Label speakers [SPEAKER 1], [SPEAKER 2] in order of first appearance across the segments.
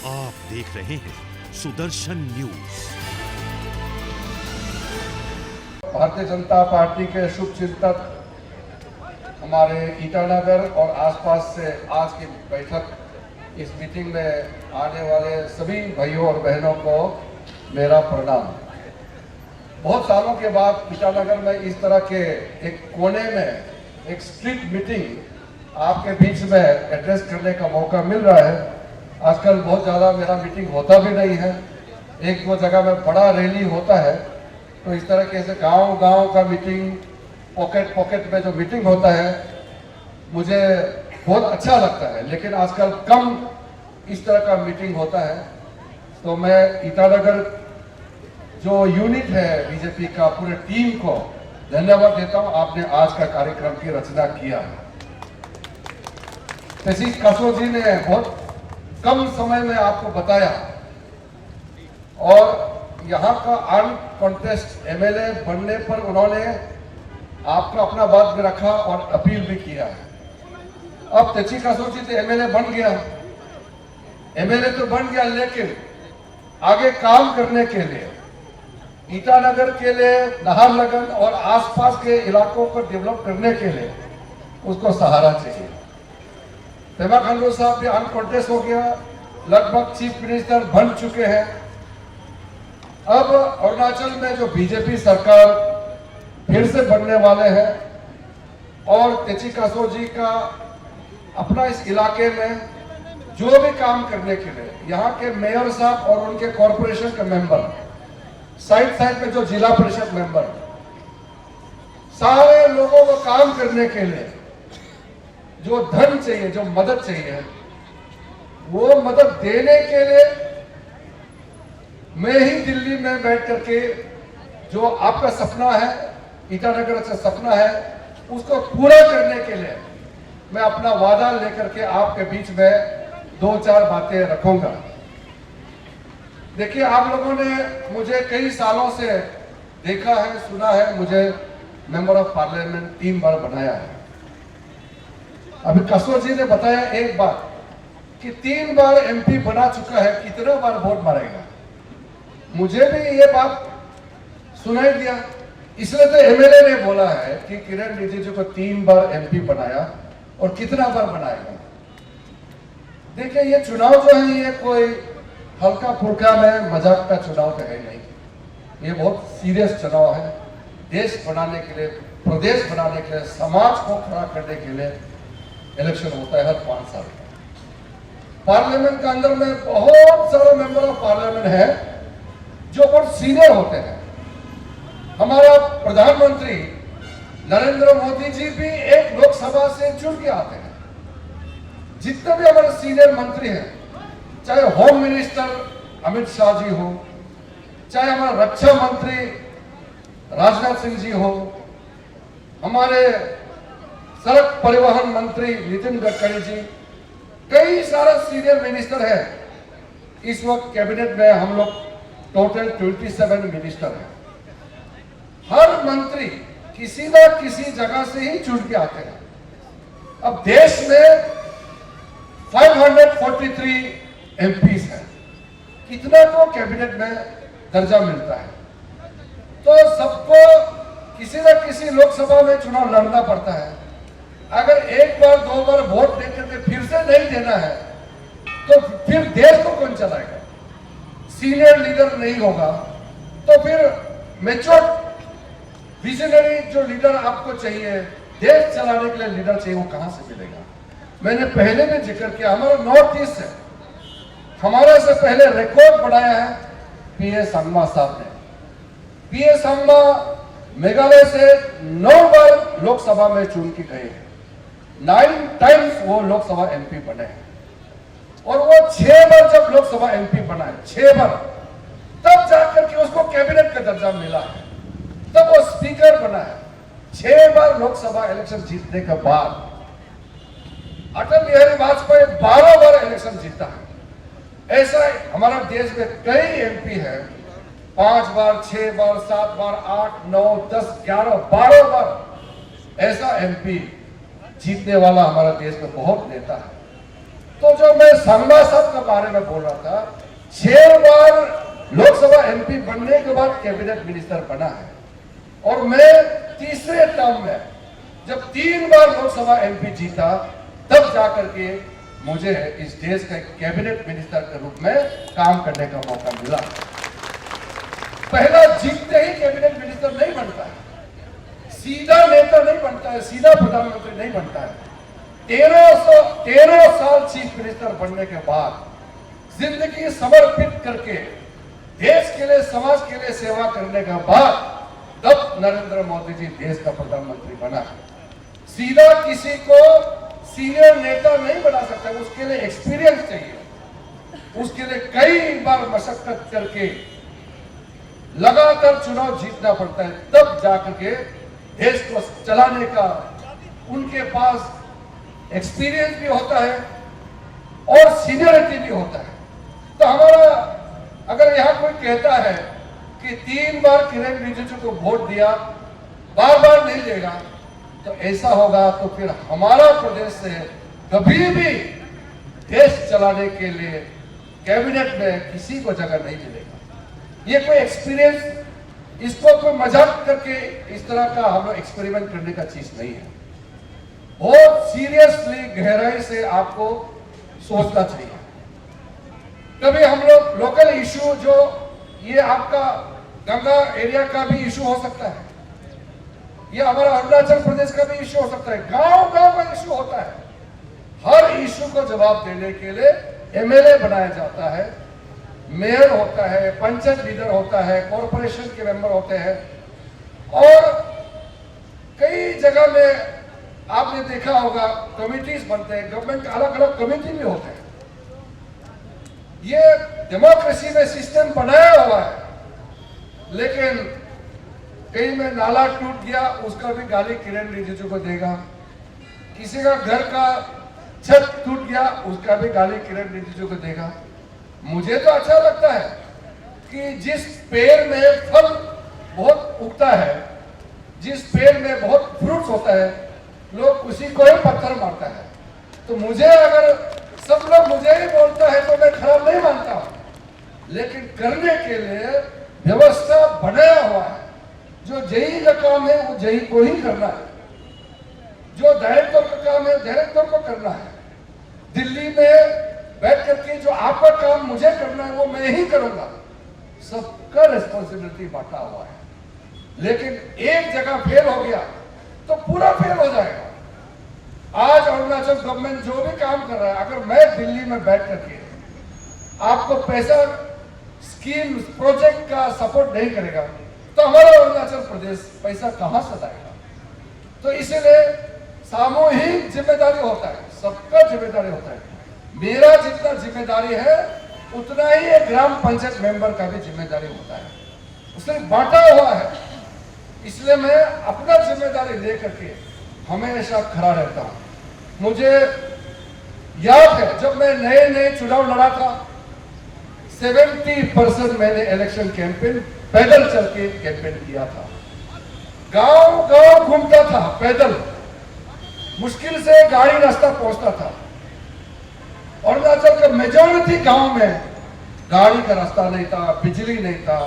[SPEAKER 1] आप देख रहे हैं सुदर्शन न्यूज।
[SPEAKER 2] भारतीय जनता पार्टी के शुभ चिंतक हमारे ईटानगर और आसपास से आज की बैठक इस मीटिंग में आने वाले सभी भाइयों और बहनों को मेरा प्रणाम। बहुत सालों के बाद ईटानगर में इस तरह के एक कोने में एक स्ट्रीट मीटिंग आपके बीच में एड्रेस करने का मौका मिल रहा है। आजकल बहुत ज़्यादा मेरा मीटिंग होता भी नहीं है, एक दो जगह में बड़ा रैली होता है, तो इस तरह के गांव का मीटिंग, पॉकेट में जो मीटिंग होता है मुझे बहुत अच्छा लगता है, लेकिन आजकल कम इस तरह का मीटिंग होता है। तो मैं ईटानगर जो यूनिट है बीजेपी का पूरे टीम को धन्यवाद देता हूं, आपने आज का कार्यक्रम की रचना किया है। तेजी कासो जी ने बहुत कम समय में आपको बताया और यहाँ का अनकॉन्टेस्ट एमएलए बनने पर उन्होंने आपका अपना बात भी रखा और अपील भी किया है। अब तेजी कासो जी तो एमएलए बन गया, एमएलए तो बन गया, लेकिन आगे काम करने के लिए ईटानगर के लिए, नाहरलगुन और आसपास के इलाकों को डेवलप करने के लिए उसको सहारा चाहिए। पेमा खांडू साहब भी अनकॉन्टेस्ट हो गया, लगभग चीफ मिनिस्टर बन चुके हैं। अब अरुणाचल में जो बीजेपी सरकार फिर से बनने वाले हैं और तेची कासो जी का अपना इस इलाके में जो भी काम करने के लिए यहाँ के मेयर साहब और उनके कॉरपोरेशन के मेंबर, साइड में जो जिला परिषद मेंबर, सारे लोगों को काम करने के लिए जो धन चाहिए, जो मदद चाहिए, वो मदद देने के लिए मैं ही दिल्ली में बैठ करके जो आपका सपना है, ईटानगर का सपना है, उसको पूरा करने के लिए मैं अपना वादा लेकर के आपके बीच में दो चार बातें रखूंगा। देखिए, आप लोगों ने मुझे कई सालों से देखा है, सुना है, मुझे मेंबर ऑफ पार्लियामेंट 3 बार बनाया है। अभी कासो जी ने बताया एक बात कि 3 बार एमपी बना चुका है, कितने बार वोट मारेगा। मुझे भी ये बात सुनाई दिया, इसलिए तो एमएलए ने बोला है कि किरण रिजिजू को 3 बार एमपी बनाया और कितना बार बनाएगा। देखिए, ये चुनाव जो है ये कोई हल्का फुल्का में मजाक का चुनाव तो है नहीं, ये बहुत सीरियस चुनाव है। देश बनाने के लिए, प्रदेश बनाने के लिए, समाज को खड़ा करने के लिए इलेक्शन होता है हर 5 साल में। पार्लियामेंट के अंदर में बहुत सारे मेंबर ऑफ पार्लियामेंट है जो बहुत सीनियर होते हैं। हमारा प्रधानमंत्री नरेंद्र मोदी जी भी एक लोकसभा से चुन के आते हैं। जितने भी हमारे सीनियर मंत्री हैं, चाहे होम मिनिस्टर अमित शाह जी हो, चाहे हमारा रक्षा मंत्री राजनाथ सिंह जी हो, हमारे सड़क परिवहन मंत्री नितिन गडकरी जी, कई सारे सीनियर मिनिस्टर हैं। इस वक्त कैबिनेट में हम लोग टोटल 27 मिनिस्टर हैं। हर मंत्री किसी न किसी जगह से ही चुन के आते हैं। अब देश में 543 एमपीज है, कितना को कैबिनेट में दर्जा मिलता है, तो सबको किसी न किसी लोकसभा में चुनाव लड़ना पड़ता है। अगर एक बार 2 बार वोट देकर के फिर से नहीं देना है तो फिर देश को कौन चलाएगा। सीनियर लीडर नहीं होगा तो फिर मैच्योर विजनरी जो लीडर आपको चाहिए, देश चलाने के लिए लीडर चाहिए, वो कहां से मिलेगा। मैंने पहले भी जिक्र किया, हमारा नॉर्थ ईस्ट है, हमारा से पहले रिकॉर्ड बनाया है पीए संगमा साहब ने। पीए संगमा मेघालय से 9 बार लोकसभा में चुन के गए हैं, 9 टाइम्स वो लोकसभा एमपी बने हैं। और वो 6 बार जब लोकसभा एमपी बना है, 6 बार, तब जाकर के उसको कैबिनेट का दर्जा मिला है, तब वो स्पीकर बना है। 6 बार लोकसभा इलेक्शन जीतने के बाद अटल बिहारी वाजपेयी 12 बार इलेक्शन जीता है। ऐसा हमारा देश में कई एमपी है, 5 बार, 6 बार, 7 बार, 8, 9, 10, 11, 12 बार ऐसा एमपी जीतने वाला हमारा देश में बहुत नेता है। तो जो मैं संगमा साहब के बारे में बोल रहा था, 6 बार लोकसभा एमपी बनने के बाद कैबिनेट मिनिस्टर बना है और मैं तीसरे टर्म में जब 3 बार लोकसभा एमपी जीता तब जाकर के मुझे इस देश का कैबिनेट मिनिस्टर के रूप में काम करने का मौका मिला। पहला जीतते ही कैबिनेट मिनिस्टर नहीं बनता है, सीधा नेता नहीं बनता है, सीधा प्रधानमंत्री नहीं बनता है। 13 साल चीफ मिनिस्टर बनने के बाद जिंदगी समर्पित करके देश के लिए, समाज के लिए सेवा करने के बाद तब नरेंद्र मोदी जी देश का प्रधानमंत्री बना। सीधा किसी को सीनियर नेता नहीं बना सकता, उसके लिए एक्सपीरियंस चाहिए, उसके लिए कई बार मशक्कत करके लगातार चुनाव जीतना पड़ता है, तब जाकर के देश को चलाने का उनके पास एक्सपीरियंस भी होता है और सीनियरिटी भी होता है। तो हमारा अगर यहां कोई कहता है कि 3 बार किरण रिजिजू को वोट दिया, बार बार नहीं देगा, तो ऐसा होगा तो फिर हमारा प्रदेश से कभी भी देश चलाने के लिए कैबिनेट में किसी को जगह नहीं मिलेगा। ये कोई एक्सपीरियंस, इसको कोई मजाक करके इस तरह का हम लोग एक्सपेरिमेंट करने का चीज नहीं है। बहुत सीरियसली गहराई से आपको सोचना चाहिए। कभी हम लोग लोकल इशू, जो ये आपका गंगा एरिया का भी इशू हो सकता है, ये हमारा अरुणाचल प्रदेश का भी इशू हो सकता है, गांव गांव का इशू होता है। हर इशू को जवाब देने के लिए एमएलए बनाया जाता है, मेयर होता है, पंचायत लीडर होता है, कॉरपोरेशन के मेंबर होते हैं और कई जगह में आपने देखा होगा कमिटीज बनते हैं, गवर्नमेंट के अलग अलग कमिटी भी होते हैं। ये डेमोक्रेसी में सिस्टम बनाया हुआ है, लेकिन कहीं में नाला टूट गया उसका भी गाली किरण रिजिजू को देगा, किसी का घर का छत टूट गया उसका भी गाली किरण रिजिजू को देगा। मुझे तो अच्छा लगता है कि जिस पेड़ में फल बहुत उगता है, जिस पेड़ में बहुत फ्रूट्स होता है, लोग उसी को ही पत्थर मारता है। तो मुझे अगर सब लोग मुझे ही बोलता है तो मैं खराब नहीं मानता हूं, लेकिन करने के लिए व्यवस्था बनाया हुआ है। जो जेई का काम है वो जेई को ही करना है, जो डायरेक्टर का काम है डायरेक्टर को करना है। दिल्ली में बैठ करके जो आपका काम मुझे करना है वो मैं ही करूंगा। सबका रिस्पॉन्सिबिलिटी बांटा हुआ है, लेकिन एक जगह फेल हो गया तो पूरा फेल हो जाएगा। आज अरुणाचल गवर्नमेंट जो भी काम कर रहा है, अगर मैं दिल्ली में बैठ करके आपको पैसा, स्कीम, प्रोजेक्ट का सपोर्ट नहीं करेगा तो हमारा अरुणाचल प्रदेश पैसा कहां से लाएगा? तो इसीलिए सामूहिक जिम्मेदारी होता है, सबका जिम्मेदारी होता है। मेरा जितना जिम्मेदारी है उतना ही एक ग्राम पंचायत मेंबर का भी जिम्मेदारी होता है, उसने बांटा हुआ है। इसलिए मैं अपना जिम्मेदारी लेकर के हमेशा खड़ा रहता हूं। मुझे याद है जब मैं नए नए चुनाव लड़ा था, 70% मैंने इलेक्शन कैंपेन पैदल चल के कैंपेन किया था। गांव गांव घूमता था पैदल, मुश्किल से गाड़ी रास्ता पहुंचता था। अरुणाचल का मेजॉरिटी गांव में गाड़ी का रास्ता नहीं था, बिजली नहीं था,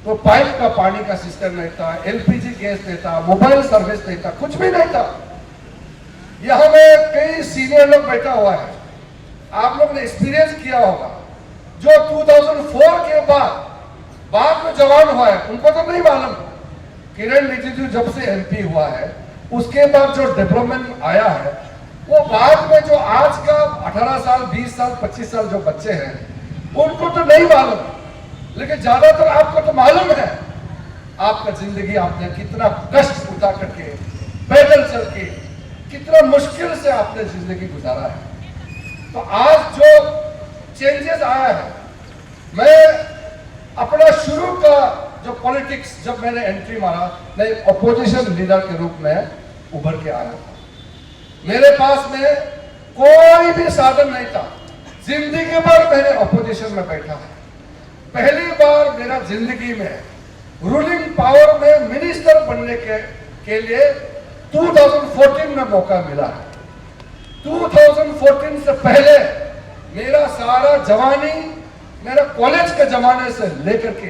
[SPEAKER 2] तो पाइप का पानी का सिस्टम नहीं था, एलपीजी गैस नहीं था, मोबाइल सर्विस नहीं था, कुछ भी नहीं था। यहां में कई सीनियर लोग बैठा हुआ है, आप लोग ने एक्सपीरियंस किया होगा। जो 2004 के बाद में जवान हुआ है उनको तो नहीं मालूम, किरण रिजिजू जब से एमपी हुआ है उसके बाद जो डेवलपमेंट आया है वो बाद में जो आज का 18 साल, 20 साल, 25 साल जो बच्चे हैं उनको तो नहीं मालूम, लेकिन ज्यादातर आपको तो मालूम है। आपका जिंदगी आपने कितना कष्ट उठा करके, पैदल चल के, कितना मुश्किल से आपने जिंदगी गुजारा है। तो आज जो चेंजेस आया है, मैं अपना शुरू का जो पॉलिटिक्स, जब मैंने एंट्री मारा, मैं अपोजिशन लीडर के रूप में उभर के आया था। मेरे पास में कोई भी साधन नहीं था, जिंदगी भर मैंने अपोजिशन में बैठा है। पहली बार मेरा जिंदगी में रूलिंग पावर में मिनिस्टर बनने के लिए 2014 में मौका मिला है। 2014 से पहले मेरा सारा जवानी, मेरा कॉलेज के जमाने से लेकर के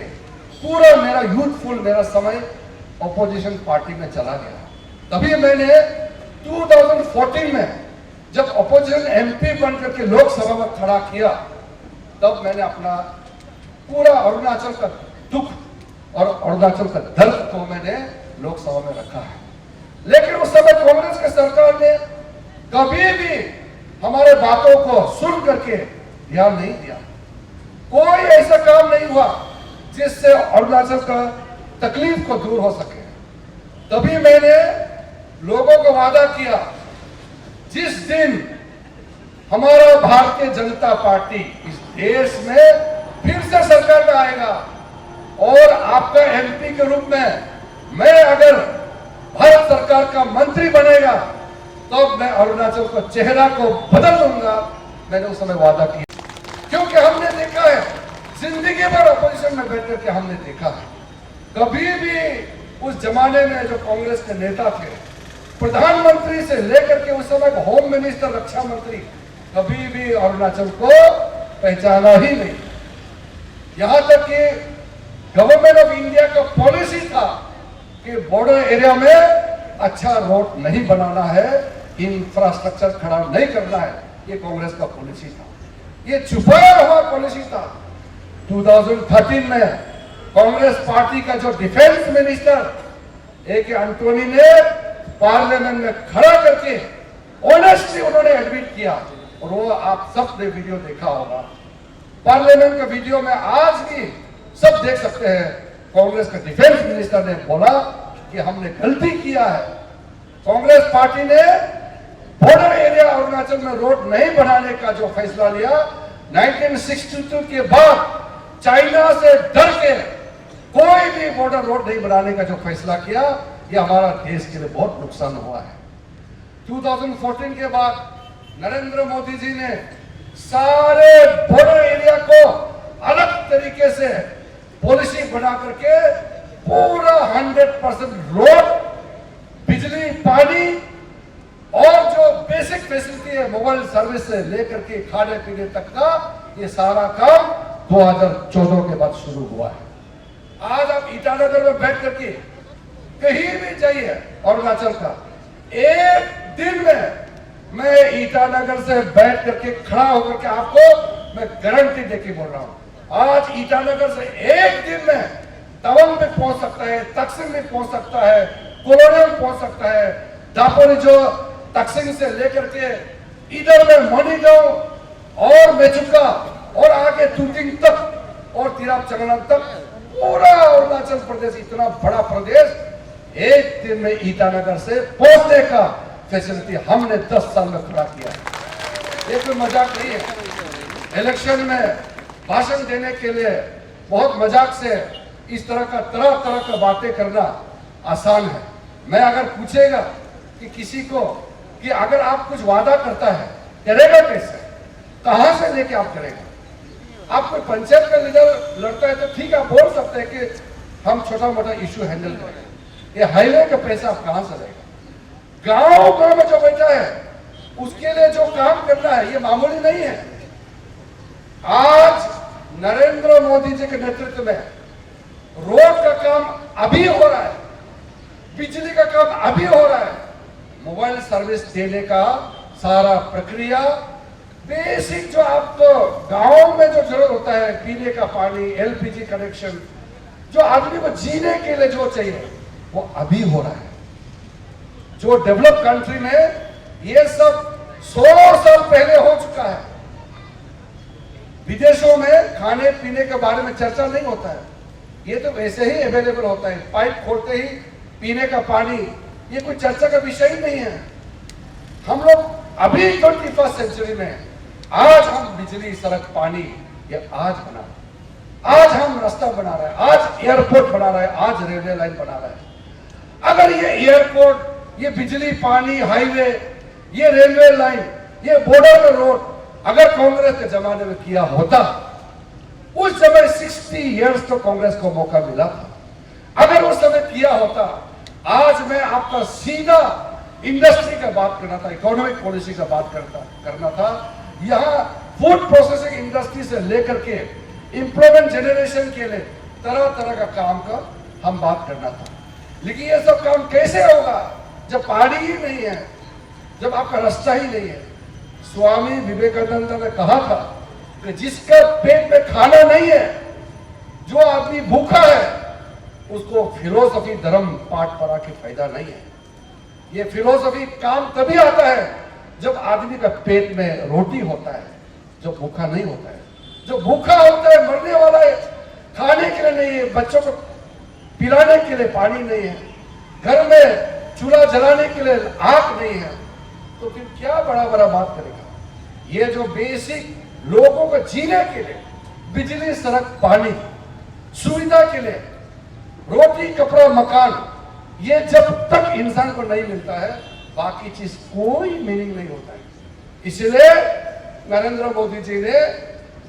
[SPEAKER 2] पूरा मेरा यूथफुल मेरा समय ऑपोजिशन पार्टी में चला गया। तभी मैंने 2014 में जब ऑपोजिशन एमपी बनकर के लोकसभा में खड़ा किया, तब मैंने अपना पूरा अरुणाचल का दुख और अरुणाचल का दर्द को मैंने लोकसभा में रखा है। लेकिन उस समय कांग्रेस की सरकार ने कभी भी हमारे बातों को सुन करके ध्यान नहीं दिया। कोई ऐसा काम नहीं हुआ जिससे अरुणाचल का तकलीफ को दूर हो सके। तभी मैंने लोगों को वादा किया, जिस दिन हमारा भारतीय जनता पार्टी इस देश में फिर से सरकार में आएगा और आपका एमपी के रूप में मैं अगर भारत सरकार का मंत्री बनेगा, तो मैं अरुणाचल का चेहरा को बदल दूंगा। मैंने उस समय वादा किया, क्योंकि हमने देखा है जिंदगी भर अपोजिशन में बैठ करके हमने देखा है, कभी भी उस जमाने में जो कांग्रेस के नेता थे, प्रधानमंत्री से लेकर के उस समय होम मिनिस्टर, रक्षा मंत्री, कभी भी अरुणाचल को पहचाना ही नहीं। यहां तक कि गवर्नमेंट ऑफ इंडिया का पॉलिसी था कि बॉर्डर एरिया में अच्छा रोड नहीं बनाना है, इंफ्रास्ट्रक्चर खड़ा नहीं करना है। ये कांग्रेस का पॉलिसी था, ये छुपाया हुआ पॉलिसी था। 2013 में कांग्रेस पार्टी का जो डिफेंस मिनिस्टर ए के एंटोनी ने पार्लियामेंट में खड़ा करके ऑनेस्टली उन्होंने एडमिट किया, और वो आप सब ने वीडियो देखा होगा। पार्लियामेंट का वीडियो में आज भी सब देख सकते हैं। कांग्रेस का डिफेंस मिनिस्टर ने बोला कि हमने गलती किया है। कांग्रेस पार्टी ने बॉर्डर एरिया अरुणाचल में रोड नहीं बनाने का जो फैसला लिया, 1962 के बाद चाइना से डर के कोई भी बॉर्डर रोड नहीं बनाने का जो फैसला किया, ये हमारा देश के लिए बहुत नुकसान हुआ है। 2014 के बाद नरेंद्र मोदी जी ने सारे बॉर्डर एरिया को अलग तरीके से पॉलिसी बना करके पूरा 100% रोड, बिजली, पानी और जो बेसिक फैसिलिटी है मोबाइल सर्विस से लेकर के खाने पीने तक का, ये सारा काम 2014 के बाद शुरू हुआ है। आज आप ईटानगर में बैठ करके कहीं भी जाइए अरुणाचल का, एक दिन में मैं ईटानगर से बैठ करके खड़ा होकर के आपको मैं गारंटी देके बोल रहा हूं, आज ईटानगर से एक दिन में तवांग में पहुंच सकता है, तकसिंग में पहुंच सकता है, कोलोनियल पहुंच सकता है, दापोरी जो तकसिंग से लेकर के इधर में मणिगांव और मेचुका और आगे तुतिंग तक और तिराप चंगलांग तक पूरा अरुणाचल प्रदेश, इतना बड़ा प्रदेश एक दिन में ईटानगर से पहुंचने का फैसिलिटी हमने 10 साल में खड़ा किया है। ये कोई मजाक नहीं है। इलेक्शन में भाषण देने के लिए बहुत मजाक से इस तरह का बातें करना आसान है। मैं अगर पूछेगा कि किसी को कि अगर आप कुछ वादा करता है, करेगा कैसे, कहां से लेके आप करेगा? आप कोई पंचायत का लीडर लड़ता है तो ठीक है, आप बोल सकते हैं कि हम छोटा मोटा इश्यू हैंडल करेंगे। ये हाईवे का पैसा आप कहां से लेगा? गांव में जो बैठा है उसके लिए जो काम करना है, ये मामूली नहीं है। आज नरेंद्र मोदी जी के नेतृत्व में रोड का काम अभी हो रहा है, बिजली का काम अभी हो रहा है, मोबाइल सर्विस देने का सारा प्रक्रिया, बेसिक जो आपको गांव में जो जरूरत होता है, पीने का पानी, एलपीजी कनेक्शन, जो आदमी को जीने के लिए जो चाहिए, वो अभी हो रहा है। जो डेवलप कंट्री में ये सब 100 साल पहले हो चुका है। विदेशों में खाने पीने के बारे में चर्चा नहीं होता है, ये तो वैसे ही अवेलेबल होता है। पाइप खोलते ही पीने का पानी, ये कोई चर्चा का विषय ही नहीं है। हम लोग अभी 21st सेंचुरी में आज हम बिजली, सड़क, पानी ये आज बना रहे हैं, आज हम रास्ता बना रहे हैं, आज एयरपोर्ट बना रहे हैं, आज रेलवे लाइन बना रहे हैं। अगर ये एयरपोर्ट, ये बिजली, पानी, हाईवे, ये रेलवे लाइन, ये बॉर्डर रोड अगर कांग्रेस के जमाने में किया होता, उस समय 60 इयर्स तो कांग्रेस को मौका मिला था, अगर उस समय किया होता, आज मैं आपका सीधा इंडस्ट्री का बात करना था, इकोनॉमिक पॉलिसी का बात करना था। यहां फूड प्रोसेसिंग इंडस्ट्री से लेकर के एम्प्लॉयमेंट जनरेशन के लिए तरह तरह का काम का हम बात करना था। लेकिन ये सब काम कैसे होगा जब पानी ही नहीं है, जब आपका रास्ता ही नहीं है। स्वामी विवेकानंद ने कहा था कि जिसका पेट में खाना नहीं है, जो आदमी भूखा है, उसको फिलोसफी धर्म पाठ पढ़ा के फायदा नहीं है। ये फिलोसफी काम तभी आता है जब आदमी का पेट में रोटी होता है, जो भूखा नहीं होता है। जो भूखा होता है, मरने वाला है, खाने के लिए नहीं है, बच्चों को पिलाने के लिए पानी नहीं है, घर में चूल्हा जलाने के लिए आग नहीं है, तो फिर क्या बड़ा बड़ा बात करेगा। ये जो बेसिक लोगों को जीने के लिए बिजली, सड़क, पानी, सुविधा के लिए रोटी, कपड़ा, मकान, ये जब तक इंसान को नहीं मिलता है, बाकी चीज कोई मीनिंग नहीं होता है। इसलिए नरेंद्र मोदी जी ने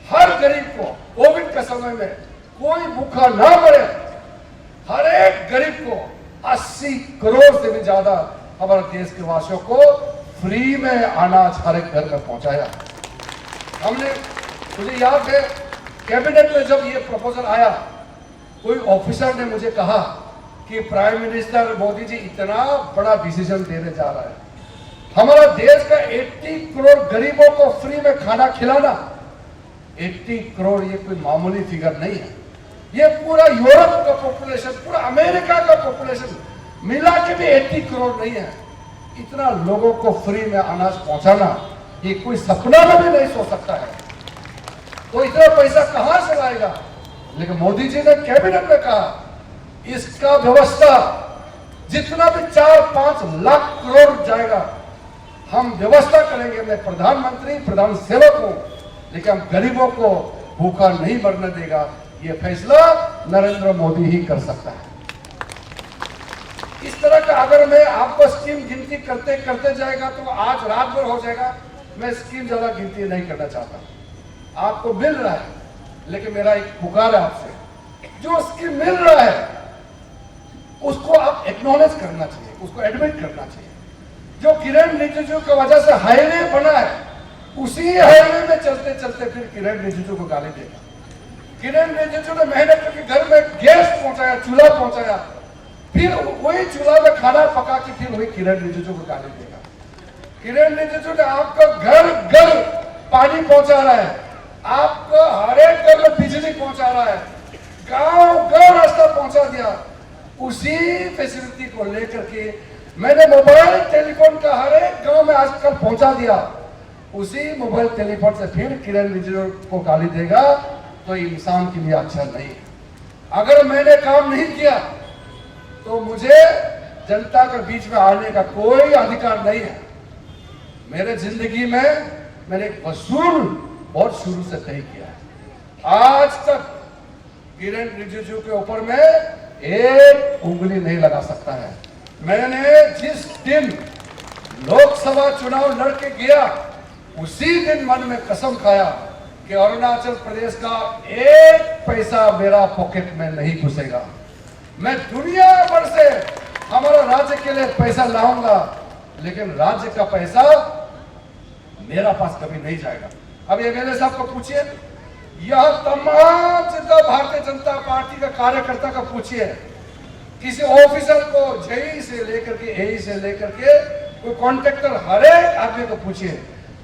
[SPEAKER 2] हर गरीब को कोविड के समय में कोई भूखा ना मरे, हर एक गरीब को 80 करोड़ से भी ज्यादा हमारे देश के वासियों को फ्री में अनाज हर एक घर में पहुंचाया। हमने, मुझे याद है कैबिनेट में जब ये प्रपोजल आया, कोई ऑफिसर ने मुझे कहा कि प्राइम मिनिस्टर मोदी जी इतना बड़ा डिसीजन देने जा रहा है, हमारा देश का 80 करोड़ गरीबों को फ्री में खाना खिलाना। 80 करोड़ ये कोई मामूली फिगर नहीं है। ये पूरा यूरोप का पॉपुलेशन, पूरा अमेरिका का पॉपुलेशन मिला के भी 80 करोड़ नहीं है। इतना लोगों को फ्री में अनाज पहुंचाना, ये कोई सपना में भी नहीं सोच सकता है। तो इतना पैसा कहां से लाएगा? लेकिन मोदी जी ने कैबिनेट में कहा इसका व्यवस्था जितना भी 4-5 लाख करोड़ जाएगा, हम व्यवस्था करेंगे। मैं प्रधानमंत्री, प्रधान सेवक हूं, लेकिन हम गरीबों को भूखा नहीं मरने देगा। ये फैसला नरेंद्र मोदी ही कर सकता है। इस तरह का अगर मैं आपको स्कीम गिनती करते करते जाएगा तो आज रात भर हो जाएगा। मैं स्कीम ज्यादा गिनती नहीं करना चाहता। आपको मिल रहा है, लेकिन मेरा एक पुकार है आपसे, जो स्कीम मिल रहा है उसको आप एक्नॉलेज करना चाहिए, उसको एडमिट करना चाहिए। जो किरण रिजिजू की वजह से हाईवे बना है, उसी हाईवे में चलते चलते फिर किरण रिजिजू को गाली देगा। किरण रिजिजू ने मेहनत करके घर में गैस पहुंचाया, चूल्हा पहुंचाया, फिर वही चूल्हा में खाना पका के फिर वही किरण रिजिजू को गाली देगा। किरण रिजिजू ने आपका घर घर पानी पहुंचा रहा है, आपको हर एक घर में बिजली पहुंचा रहा है, गांव गांव रास्ता पहुंचा दिया। उसी फैसिलिटी को लेकर के मैंने मोबाइल टेलीफोन का हर एक गांव में आजकल पहुंचा दिया। उसी मोबाइल टेलीफोन से फिर किरण रिजिजू को गाली देगा, तो इंसान के लिए अच्छा नहीं है। अगर मैंने काम नहीं किया तो मुझे जनता के बीच में आने का कोई अधिकार नहीं है। मेरे जिंदगी में मैंने एक वसूल बहुत शुरू से तय किया है। आज तक किरण रिजिजू के ऊपर में एक उंगली नहीं लगा सकता है। मैंने जिस दिन लोकसभा चुनाव लड़के गया, उसी दिन मन में कसम खाया कि अरुणाचल प्रदेश का एक पैसा मेरा पॉकेट में नहीं घुसेगा। मैं दुनिया भर से हमारा राज्य के लिए पैसा लाऊंगा, लेकिन राज्य का पैसा मेरा पास कभी नहीं जाएगा। अब एमएलए साहब को पूछिए, यह तमाम जनता भारतीय जनता पार्टी का कार्यकर्ता का पूछिए, किसी ऑफिसर को जेई से लेकर के एई से लेकर के कोई कॉन्ट्रैक्टर, हर एक आदमी को पूछिए,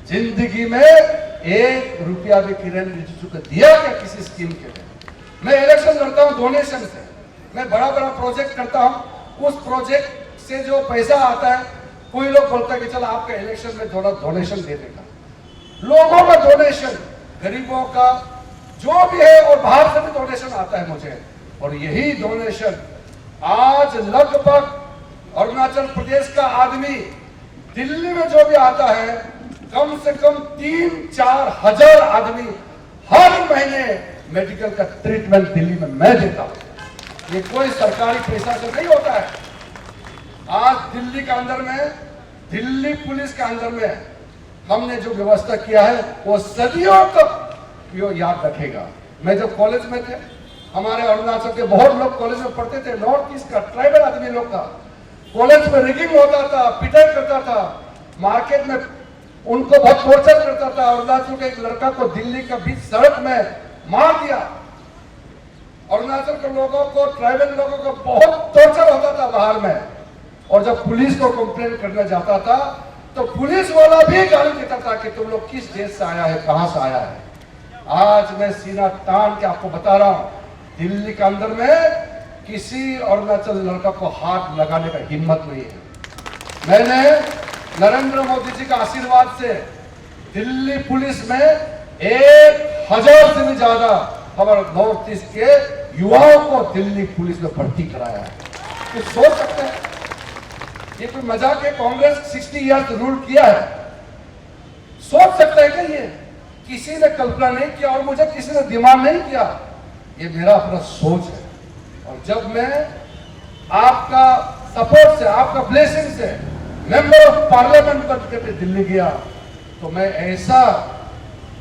[SPEAKER 2] जिंदगी में 1 रुपया भी किरण रिजिजू को दिया क्या किसी स्कीम के लिए? मैं इलेक्शन लड़ता हूं डोनेशन से, मैं बड़ा बड़ा प्रोजेक्ट करता हूं, उस प्रोजेक्ट से जो पैसा आता है, कोई लोग बोलता है कि चलो आपके इलेक्शन में थोड़ा डोनेशन दे देगा। लोगों का डोनेशन, गरीबों का जो भी है, और बाहर से भी डोनेशन आता है मुझे, और यही डोनेशन आज लगभग अरुणाचल प्रदेश का आदमी दिल्ली में जो भी आता है, कम से कम 3-4 हजार आदमी हर महीने मेडिकल का ट्रीटमेंट दिल्ली में मैं देता हूं। ये कोई सरकारी पैसा से नहीं होता है। आज दिल्ली के अंदर में, दिल्ली पुलिस के अंदर में हमने जो व्यवस्था किया है, वो सदियों तक यो याद रखेगा। मैं जब कॉलेज में थे, हमारे अरुणाचल के बहुत लोग कॉलेज में पढ़ते थे, नॉर्थ ईस्ट का ट्राइबल आदमी लोग का, कॉलेज में रिगिंग होता था, पिटाई करता था, मार्केट में उनको बहुत टॉर्चर करता था। अरुणाचल के एक लड़का को दिल्ली के बीच सड़क में मार दिया। अरुणाचल के लोगों को, ट्राइबल लोगों को बहुत टॉर्चर होता था बाहर में, और जब पुलिस को कंप्लेंट करने जाता था तो पुलिस वाला भी गाली देता था कि तुम लोग किस देश से आया है, कहां से आया है। आज मैं सीना तान के आपको बता रहा हूं, दिल्ली के अंदर में किसी अरुणाचल लड़का को हाथ लगाने का हिम्मत नहीं है। मैंने नरेंद्र मोदी जी का आशीर्वाद से दिल्ली पुलिस में 1000 से भी ज्यादा हमारे नॉर्थ ईस्ट के युवाओं को दिल्ली पुलिस में भर्ती कराया है। तो सोच सकते हैं ये कोई मजाक है? कांग्रेस 60 ईयर्स रूल किया है। सोच सकते हैं कि ये किसी ने कल्पना नहीं किया और मुझे किसी ने डिमांड नहीं किया। ये मेरा अपना सोच है। और जब मैं आपका सपोर्ट से, आपका ब्लेसिंग से मेंबर ऑफ पार्लियामेंट बनकर दिल्ली गया, तो मैं ऐसा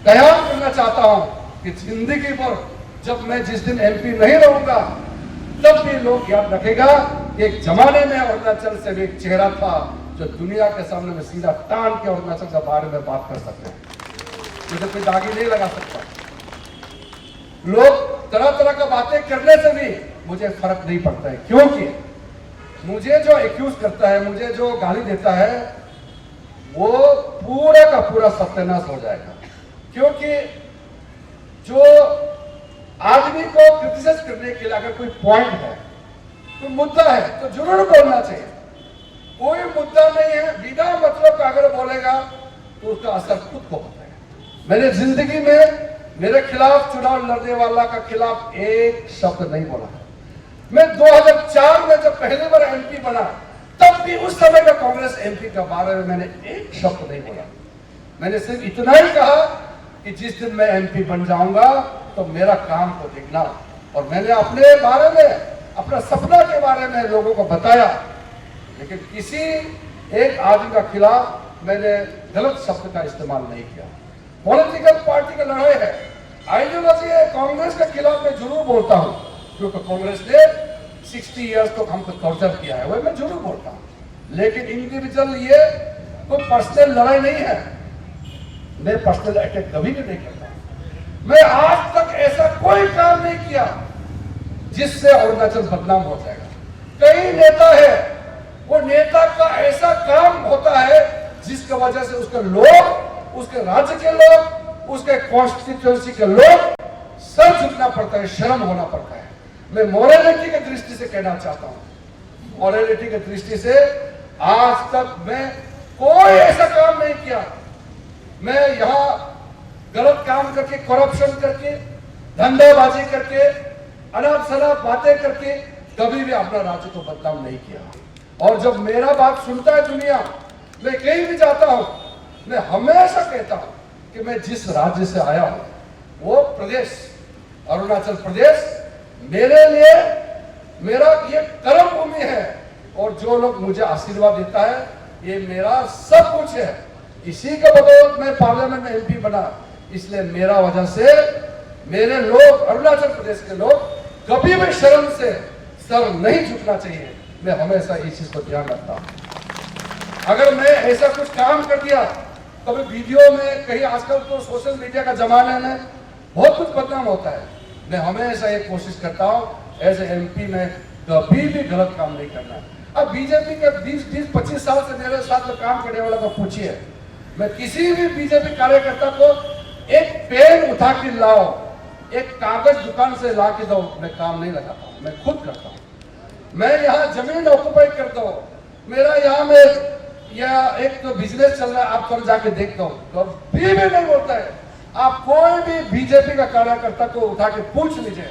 [SPEAKER 2] कयाम करना चाहता हूं कि जिंदगी भर जब मैं जिस दिन एमपी नहीं रहूंगा तब भी लोग याद रखेगा कि एक जमाने में अरुणाचल से भी एक चेहरा था जो दुनिया के सामने में सीधा तान के अरुणाचल के बारे में बात कर सकते हैं। मुझे कोई दागी नहीं लगा सकता। लोग तरह तरह का बातें करने से भी मुझे फर्क नहीं पड़ता है, क्योंकि मुझे जो एक्यूज करता है, मुझे जो गाली देता है, वो पूरा का पूरा सत्यानाश हो जाएगा। क्योंकि जो आदमी को क्रिटिसाइज करने के लिए अगर कोई पॉइंट है, कोई मुद्दा है, तो जरूर बोलना चाहिए। कोई मुद्दा नहीं है, बिना मतलब का अगर बोलेगा तो उसका असर खुद को होता है। मैंने जिंदगी में मेरे खिलाफ चुनाव लड़ने वाला का खिलाफ एक शब्द नहीं बोला। मैं 2004 में जब पहली बार एमपी बना, तब भी उस समय का कांग्रेस एमपी के बारे में मैंने एक शब्द नहीं बोला। मैंने सिर्फ इतना ही कहा कि जिस दिन मैं एमपी बन जाऊंगा तो मेरा काम को देखना। और मैंने अपने बारे में, अपना सपना के बारे में लोगों को बताया, लेकिन किसी एक आदमी के खिलाफ मैंने गलत शब्द का इस्तेमाल नहीं किया। पॉलिटिकल पार्टी का लड़ाई है, आइडियोलॉजी है। कांग्रेस के खिलाफ मैं जरूर बोलता हूं, क्योंकि कांग्रेस ने 60 इयर्स तक हमको टॉर्चर किया है, वो मैं जरूर बोलता हूं। लेकिन इंडिविजुअल ये कोई पर्सनल लड़ाई नहीं है। मैं पर्सनल अटैक कभी भी नहीं करता। मैं आज तक ऐसा कोई काम नहीं किया जिससे अरुणाचल बदनाम हो जाएगा। कई नेता है, वो नेता का ऐसा काम होता है जिसकी वजह से उसके लोग, उसके राज्य के लोग, उसके कॉन्स्टिट्यूएंसी के लोग सर झुकना पड़ता है, शर्म होना पड़ता है। मैं मोरालिटी की दृष्टि से कहना चाहता हूं, मोरालिटी की दृष्टि से आज तक मैं कोई ऐसा काम नहीं किया। मैं यहां गलत काम करके, करप्शन करके, धंधाबाजी करके, अनाप शनाप बातें करके कभी भी अपना राज्य को बदनाम नहीं किया। और जब मेरा बात सुनता है दुनिया, मैं कहीं भी जाता हूं, मैं हमेशा कहता हूं कि मैं जिस राज्य से आया हूं वो प्रदेश, अरुणाचल प्रदेश मेरे लिए मेरा ये कर्म भूमि है। और जो लोग मुझे आशीर्वाद देता है, ये मेरा सब कुछ है। इसी के बदौलत मैं पार्लियामेंट में एमपी बना। इसलिए मेरा वजह से मेरे लोग, अरुणाचल प्रदेश के लोग, कभी भी शर्म से सर नहीं झुकना चाहिए। मैं हमेशा इस चीज को ध्यान रखता हूं। अगर मैं ऐसा कुछ काम कर दिया, कभी वीडियो में कहीं, आजकल तो सोशल मीडिया का जमाना में बहुत कुछ बदनाम होता है, मैं हमेशा ये कोशिश करता हूं एज ए एमपी में कभी भी गलत काम नहीं करना। अब बीजेपी के 20-25 साल से मेरे साथ में काम करने वाला को पूछिए, मैं किसी भी बीजेपी कार्यकर्ता को एक पेन उठा के लाओ, एक कागज दुकान से ला के दो, मैं काम नहीं लगाता हूं, मैं खुद करता हूं। मैं यहाँ जमीन ऑक्युपाई करता हूं, मेरा यहाँ में या एक तो बिजनेस चल रहा है, आप कल जाके देखता हूं, कभी भी नहीं बोलता है। आप कोई भी बीजेपी का कार्यकर्ता को उठा के पूछ लीजिए,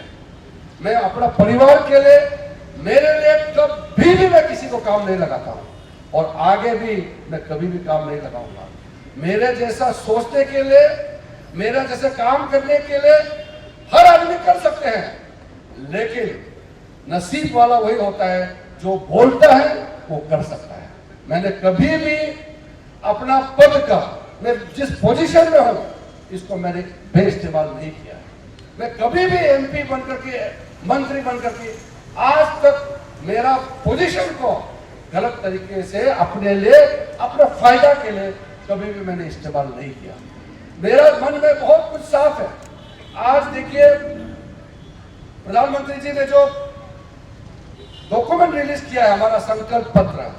[SPEAKER 2] मैं अपना परिवार के लिए, मेरे लिए कभी भी मैं किसी को काम नहीं लगाता हूं, और आगे भी मैं कभी भी काम नहीं लगाऊंगा। मेरे जैसा सोचने के लिए, मेरा जैसे काम करने के लिए हर आदमी कर सकते हैं, लेकिन नसीब वाला वही होता है जो बोलता है वो कर सकता है। मैंने कभी भी अपना पद का, मैं जिस पोजीशन में हूं, इसको मैंने बेइस्तेमाल नहीं किया। मैं कभी भी एमपी बनकर के, मंत्री बनकर के आज तक मेरा पोजीशन को गलत तरीके से अपने लिए, अपने फायदा के लिए कभी भी मैंने इस्तेमाल नहीं किया। मेरा मन में बहुत कुछ साफ है। आज देखिए प्रधानमंत्री जी ने जो डॉक्यूमेंट रिलीज किया है, हमारा संकल्प पत्र,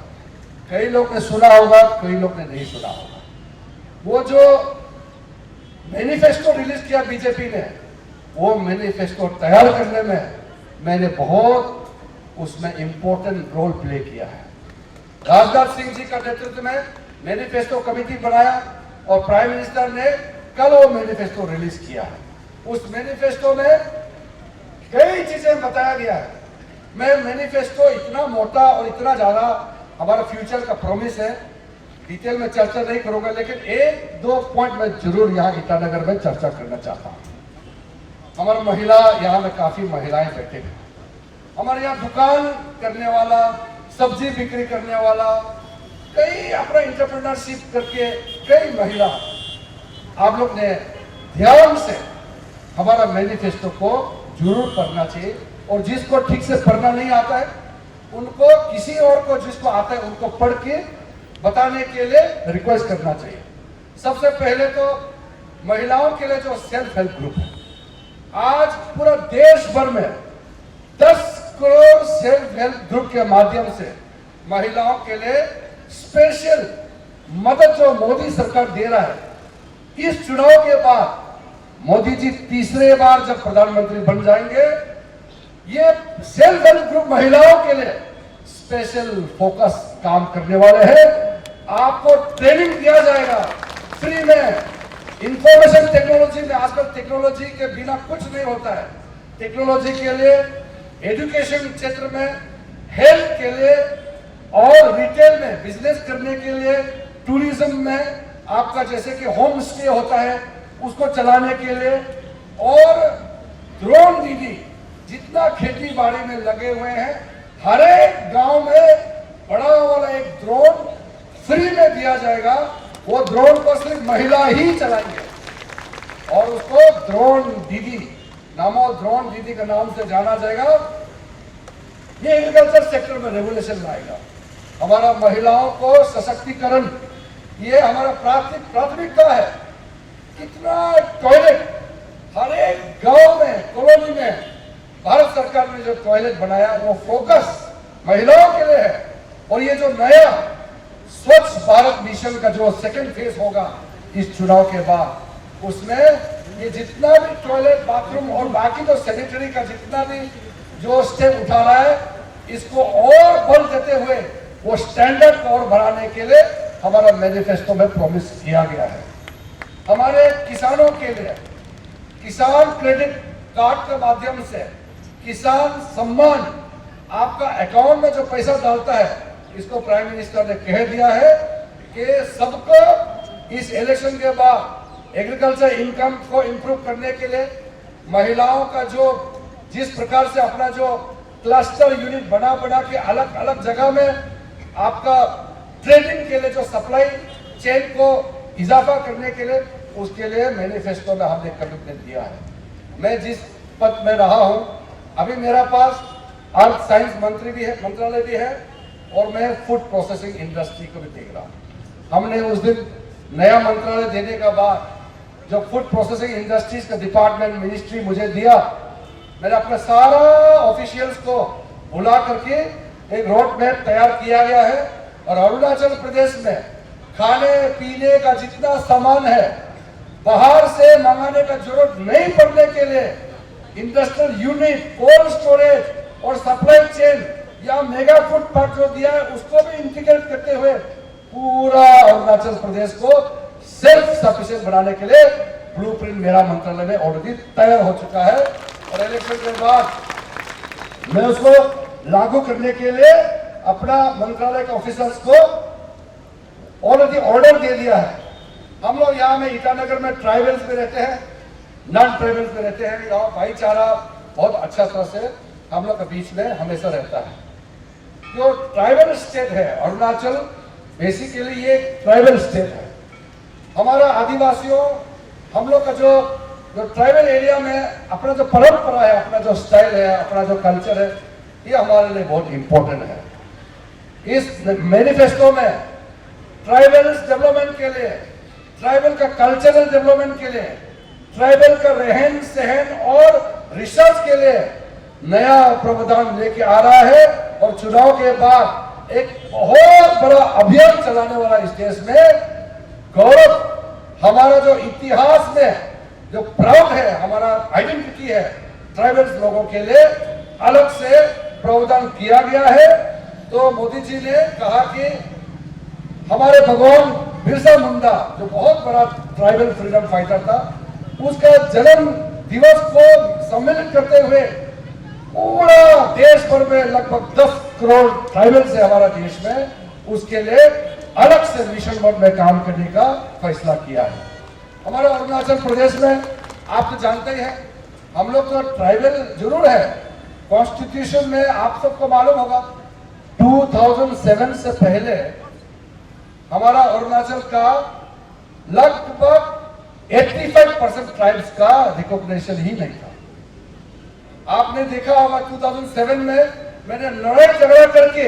[SPEAKER 2] कई लोग ने सुना होगा, कई लोग ने नहीं सुना होगा। वो जो मैनिफेस्टो रिलीज किया बीजेपी ने, वो मैनिफेस्टो तैयार करने में मैंने बहुत उसमें इंपॉर्टेंट रोल प्ले किया है। राजनाथ सिंह जी का नेतृत्व में मैनिफेस्टो कमेटी बनाया और प्राइम मिनिस्टर ने कल वो मैनिफेस्टो रिलीज किया है। उस मैनिफेस्टो में कई चीजें बताया गया है। मैं मैनिफेस्टो इतना मोटा और इतना ज्यादा हमारा फ्यूचर का प्रॉमिस है, डिटेल में चर्चा नहीं करूंगा, लेकिन एक दो पॉइंट मैं जरूर यहाँ ईटानगर में चर्चा करना चाहता हूँ। हमारी महिला, यहाँ में काफी महिलाएं बैठे हैं। हमारे यहाँ दुकान करने वाला, सब्जी बिक्री करने वाला, कई अपना इंटरप्रेन्योरशिप करके कई महिला, आप लोग ने ध्यान से हमारा मैनिफेस्टो को जरूर पढ़ना चाहिए। और जिसको ठीक से पढ़ना नहीं आता है उनको, किसी और को जिसको आता है उनको पढ़ के बताने के लिए रिक्वेस्ट करना चाहिए। सबसे पहले तो महिलाओं के लिए जो सेल्फ हेल्प ग्रुप है, आज पूरा देश भर में 10 करोड़ सेल्फ हेल्प ग्रुप के माध्यम से महिलाओं के लिए स्पेशल मदद जो मोदी सरकार दे रहा है। इस चुनाव के बाद मोदी जी तीसरे बार जब प्रधानमंत्री बन जाएंगे, ये सेल्फ हेल्प ग्रुप महिलाओं के लिए स्पेशल फोकस काम करने वाले हैं। आपको ट्रेनिंग दिया जाएगा फ्री में। इंफॉर्मेशन टेक्नोलॉजी में, आजकल टेक्नोलॉजी के बिना कुछ नहीं होता है। टेक्नोलॉजी के लिए, एजुकेशन क्षेत्र में, हेल्थ के लिए और रिटेल में बिजनेस करने के लिए, टूरिज्म में आपका जैसे कि होम स्टे होता है उसको चलाने के लिए, और ड्रोन दीदी जितना खेती बाड़ी में लगे हुए हैं, हर एक गांव में बड़ा वाला एक ड्रोन फ्री में दिया जाएगा। वो ड्रोन को सिर्फ महिला ही चलाएंगे और उसको ड्रोन दीदी, नामो ड्रोन दीदी के नाम से जाना जाएगा। ये एग्रीकल्चर सेक्टर में रेगुलेशन लाएगा। हमारा महिलाओं को सशक्तिकरण, ये हमारा प्राथमिकता है। कितना टॉयलेट हर एक गांव में, कॉलोनी में भारत सरकार ने जो टॉयलेट बनाया वो फोकस महिलाओं के लिए है। और ये जो नया स्वच्छ भारत मिशन का जो सेकंड फेज होगा इस चुनाव के बाद, उसमें ये जितना भी टॉयलेट, बाथरूम और बाकी जो सैनिटरी का जितना भी जो स्टेप उठा रहा है, इसको और बल देते हुए वो स्टैंडर्ड को और बढ़ाने के लिए हमारा मैनिफेस्टो में प्रॉमिस किया गया है। हमारे किसानों के लिए किसान क्रेडिट कार्ड के माध्यम से किसान सम्मान, आपका अकाउंट में जो पैसा डालता है, इसको प्राइम मिनिस्टर ने कह दिया है कि सबको इस इलेक्शन के बाद एग्रीकल्चर इनकम को इंप्रूव करने के लिए महिलाओं का जो जिस प्रकार से अपना जो क्लस्टर यूनिट बना के अलग अलग जगह में आपका ट्रेडिंग के लिए जो सप्लाई चेन को इजाफा करने के लिए, उसके लिए मैनिफेस्टो में हमने कमिटमेंट दिया है। मैं जिस पद में रहा हूं, अभी मेरा पास अर्थ साइंस मंत्रालय भी है और मैं फूड प्रोसेसिंग इंडस्ट्री को भी देख रहा हूं। हमने उस दिन नया मंत्रालय देने के बाद जो फूड प्रोसेसिंग इंडस्ट्रीज का डिपार्टमेंट मिनिस्ट्री मुझे दिया, मैंने अपने सारा ऑफिशियल्स को बुला करके एक रोड मैप तैयार किया गया है। और अरुणाचल प्रदेश में खाने पीने का जितना सामान है, बाहर से मंगाने का जरूरत नहीं पड़ने के लिए इंडस्ट्रियल यूनिट, कोल्ड स्टोरेज और सप्लाई चेन या मेगा फूड पार्क जो दिया है, उसको भी इंटीग्रेट करते हुए पूरा अरुणाचल प्रदेश को सेल्फ सफिशिएंट बनाने के लिए ब्लूप्रिंट मेरा मंत्रालय में ऑलरेडी तैयार हो चुका है। और इलेक्शन के बाद मैं उसको लागू करने के लिए अपना मंत्रालय के ऑफिसर्स को ऑलरेडी ऑर्डर दे दिया है। हम लोग यहाँ में ईटानगर में ट्राइबल्स में रहते हैं, नॉन ट्राइबल्स में रहते हैं। यहाँ भाईचारा बहुत अच्छा तरह से हम लोग के बीच में हमेशा रहता है। जो ट्राइबल स्टेट है अरुणाचल, बेसिकली ये ट्राइबल स्टेट है। हमारा आदिवासियों, हम लोग का जो ट्राइबल एरिया में अपना जो परंपरा है, अपना जो स्टाइल है, अपना जो कल्चर है, ये हमारे लिए बहुत इंपॉर्टेंट है। इस मैनिफेस्टो में ट्राइबल्स डेवलपमेंट के लिए, ट्राइबल का कल्चरल डेवलपमेंट के लिए, ट्राइबल का रहन सहन और रिसर्च के लिए नया प्रावधान लेके आ रहा है। और चुनाव के बाद एक बहुत बड़ा अभियान चलाने वाला इस देश में गौरव, हमारा जो इतिहास में जो प्राउड है, हमारा आइडेंटिटी है, ट्राइबल्स लोगों के लिए अलग से प्रावधान किया गया है। तो मोदी जी ने कहा कि हमारे भगवान बिरसा मुंडा जो बहुत बड़ा ट्राइबल फ्रीडम फाइटर था, उसका जन्म दिवस को सम्मिलित करते हुए पूरा देश भर में लगभग 10 करोड़ ट्राइबल्स है हमारा देश में, उसके लिए अलग से मिशन मोड में काम करने का फैसला किया है। हमारा अरुणाचल प्रदेश में आप तो जानते ही हैं, हम लोग तो ट्राइबल जरूर है। कॉन्स्टिट्यूशन में आप सबको मालूम होगा 2007 से पहले हमारा अरुणाचल का लगभग 85% ट्राइब्स का रिकॉग्निशन ही नहीं था। आपने देखा होगा 2007 में मैंने लड़ाई झगड़ा करके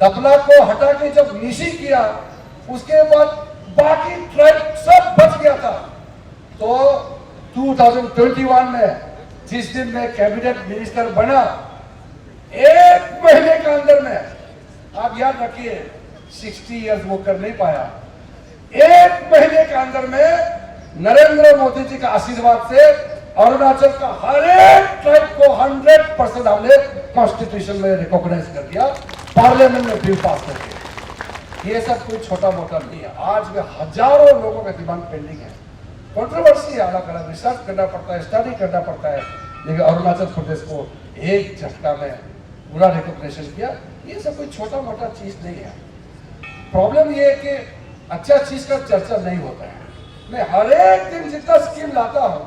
[SPEAKER 2] दफला को हटा के जब निशी किया, उसके बाद बाकी ट्राइब सब बच गया था। तो 2021 में जिस दिन मैं कैबिनेट मिनिस्टर बना, 1 महीने के अंदर में, आप याद रखिए 60 इयर्स वो कर नहीं पाया, 1 महीने के अंदर में नरेंद्र मोदी जी का आशीर्वाद से अरुणाचल का हर एक ट्राइब को 100% हमने कॉन्स्टिट्यूशन में रिकॉग्नाइज कर दिया, पार्लियामेंट में बिल पास करके। ये सब कोई छोटा मोटा नहीं है। आज में हजारों लोगों का डिमांड पेंडिंग है, कंट्रोवर्सी है, अलग अलग रिसर्च करना पड़ता है, स्टडी करना पड़ता है, लेकिन अरुणाचल प्रदेश को एक झटका में पूरा रिकॉग्निशन किया। ये सब कोई छोटा मोटा चीज नहीं है। प्रॉब्लम ये है कि अच्छा चीज का चर्चा नहीं होता है। मैं हर एक दिन जितना स्कीम लाता हूं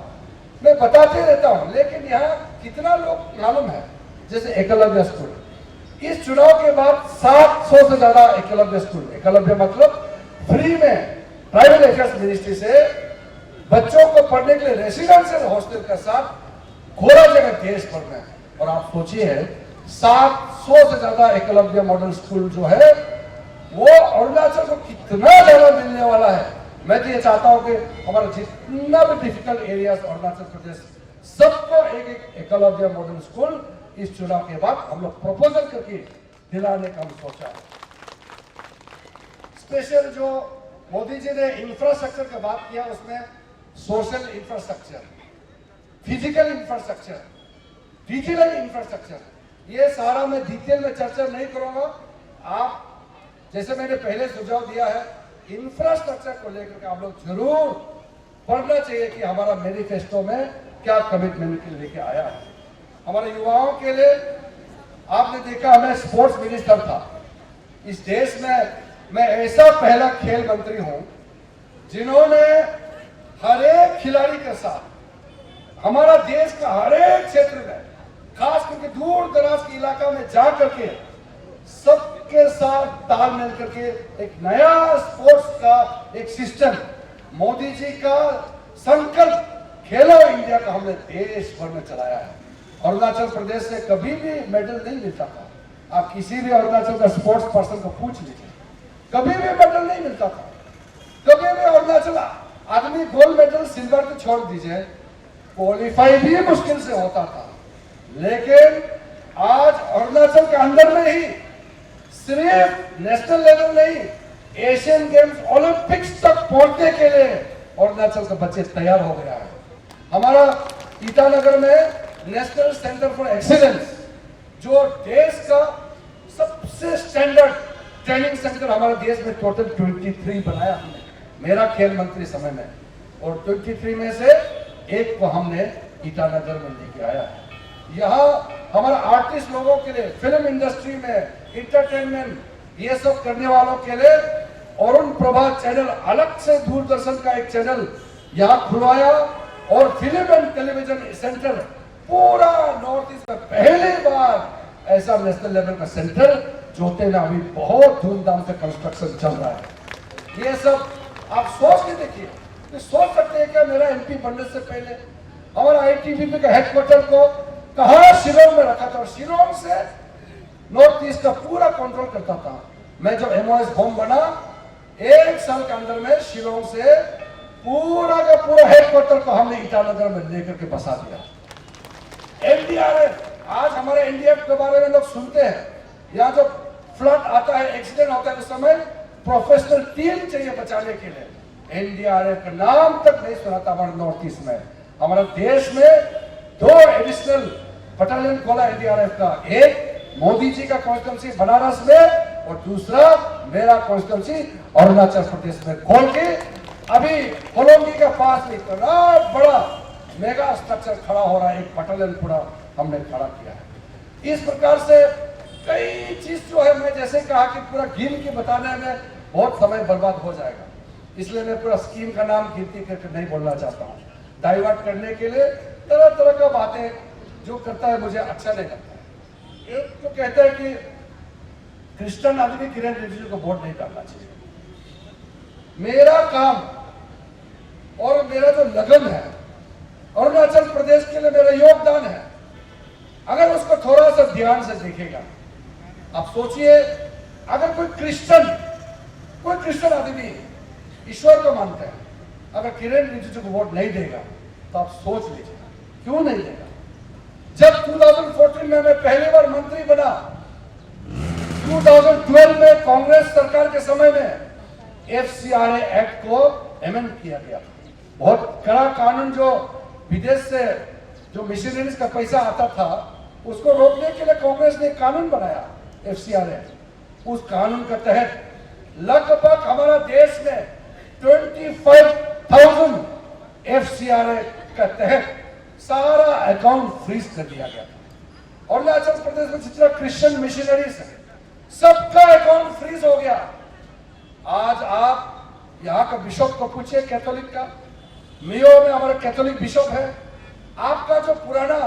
[SPEAKER 2] मैं बताते रहता हूं, लेकिन यहाँ कितना लोग मालूम है। जैसे एकलव्य स्कूल, इस चुनाव के बाद 700 से ज्यादा एकलव्य स्कूल, एकलव्य मतलब फ्री में ट्राइबल अफेयर्स मिनिस्ट्री से बच्चों को पढ़ने के लिए रेसिडेंशियल हॉस्टल के साथ खोला जगह देश भर में। और आप सोचिए 700 से ज्यादा एकलव्य मॉडल स्कूल जो है वो अरुणाचल को कितना ज्यादा मिलने वाला है। मैं तो ये चाहता हूं कि हमारा जितना भी डिफिकल्ट एरिया अरुणाचल प्रदेश सबको एक एकलव्य मॉडल स्कूल इस चुनाव के बाद हम लोग प्रपोजल करके दिलाने का हम सोचा है। स्पेशल जो मोदी जी ने इंफ्रास्ट्रक्चर की बात किया, उसमें social infrastructure, physical infrastructure, digital infrastructure, ये सारा मैं डिटेल में चर्चा नहीं करूंगा। आप जैसे मैंने पहले सुझाव दिया है, इंफ्रास्ट्रक्चर को लेकर आप लोग जरूर पढ़ना चाहिए कि हमारा मैनिफेस्टो में क्या कमिटमेंट लेके आया है। हमारे युवाओं के लिए आपने देखा, मैं स्पोर्ट्स मिनिस्टर था इस देश में, मैं ऐसा पहला खेल मंत्री हूं जिन्होंने हर एक खिलाड़ी के साथ हमारा देश का हर एक क्षेत्र में, खास करके दूर दराज के इलाका में जा करके सबके साथ तालमेल करके एक नया स्पोर्ट्स का एक सिस्टम, मोदी जी का संकल्प खेलो इंडिया का हमने देश भर में चलाया है। अरुणाचल प्रदेश से कभी भी मेडल नहीं मिलता था। आप किसी भी अरुणाचल का स्पोर्ट्स पर्सन को पूछ लीजिए, कभी भी मेडल नहीं मिलता था। कभी भी अरुणाचल आदमी गोल्ड मेडल सिल्वर तो छोड़ दीजिए, क्वालिफाई भी मुश्किल से होता था। लेकिन आज अरुणाचल के अंदर में ही सिर्फ नेशनल लेवल नहीं, एशियन गेम्स, ओलंपिक्स तक पहुंचने के लिए अरुणाचल के बच्चे तैयार हो गया है। हमारा ईटानगर में नेशनल सेंटर फॉर एक्सीलेंस, जो देश का सबसे स्टैंडर्ड ट्रेनिंग सेंटर हमारे देश में टोटल 23 बनाया हमने मेरा खेल मंत्री समय में, और 23 में से एक को हमने ईटानगर में लेके आया है। यहाँ हमारा आर्टिस्ट लोगों के लिए, फिल्म इंडस्ट्री में, इंटरटेनमेंट, ये सब करने वालों के लिए अरुण प्रभा चैनल, अलग से दूरदर्शन का एक चैनल यहाँ खुलवाया, और फिल्म एंड टेलीविजन सेंटर पूरा नॉर्थ ईस्ट में पहली बार ऐसा नेशनल लेवल का सेंटर जोते में अभी बहुत धूमधाम से कंस्ट्रक्शन चल रहा है। ये सब आप सोच के देखिए, तो सोच सकते हैं क्या मेरा एमपी बनने से पहले हमारा आईटीबीपी का हेडक्वार्टर को कहाँ शिलोंग में रखा था, और शिलोंग से नॉर्थ ईस्ट का पूरा कंट्रोल करता था। मैं जब एमओएस होम बना 1 साल के अंदर में शिलोंग से पूरा का पूरा हेडक्वार्टर को हमने ईटानगर में लेकर के बसा दिया। एनडीआरएफ, आज हमारे एनडीआरएफ के बारे में लोग सुनते हैं, यहाँ जो फ्लड आता है, एक्सीडेंट होता है, उस समय प्रोफेशनल टीम चाहिए बचाने के लिए। एनडीआरएफ का नाम तक नहीं सुना था हमारे नॉर्थ ईस्ट में। हमारे देश में 2 एडिशनल बटालियन खोला एनडीआरएफ का, एक मोदी जी का कॉन्स्टिट्यूंसी बनारस में और दूसरा मेरा कॉन्स्टिट्यूंसी अरुणाचल प्रदेश में खोल के अभी होलोंगी के पास में इतना बड़ा मेगा स्ट्रक्चर खड़ा हो रहा है, एक बटालियन पूरा हमने खड़ा किया है। इस प्रकार से कई चीज जो है, मैं जैसे कहा कि पूरा गिन के बताने में बहुत समय बर्बाद हो जाएगा, इसलिए मैं पूरा स्कीम का नाम गिनती करके नहीं बोलना चाहता हूँ। डाइवर्ट करने के लिए तरह तरह का बातें जो करता है मुझे अच्छा नहीं लगता है। एक तो कहता है कि क्रिश्चियन आदमी किरण रिजिजू को वोट नहीं डालना चाहिए। मेरा काम और मेरा जो लगन है अरुणाचल प्रदेश के लिए मेरा योगदान है, अगर उसको थोड़ा सा ध्यान से देखेगा, आप सोचिए अगर कोई क्रिश्चियन आदमी ईश्वर को मानता है, अगर किरण रिजिजू को वोट नहीं देगा तो आप सोच लीजिए क्यों नहीं देगा। जब 2014 में मैं पहली बार मंत्री बना, 2012 में कांग्रेस सरकार के समय में FCRA एक्ट को अमेंड किया गया। बहुत कड़ा कानून, जो विदेश से जो मिशनरीज का पैसा आता था उसको रोकने के लिए कांग्रेस ने कानून बनाया FCRA। उस कानून के तहत लगभग हमारा देश में 25,000 FCRA के तहत सारा अकाउंट फ्रीज कर दिया गया था। अरुणाचल प्रदेश में जितना क्रिश्चियन मिशनरीज है सबका अकाउंट फ्रीज हो गया। आज आप यहाँ का बिशप को पूछिए, कैथोलिक का, मियो में हमारा कैथोलिक बिशप है, आपका जो पुराना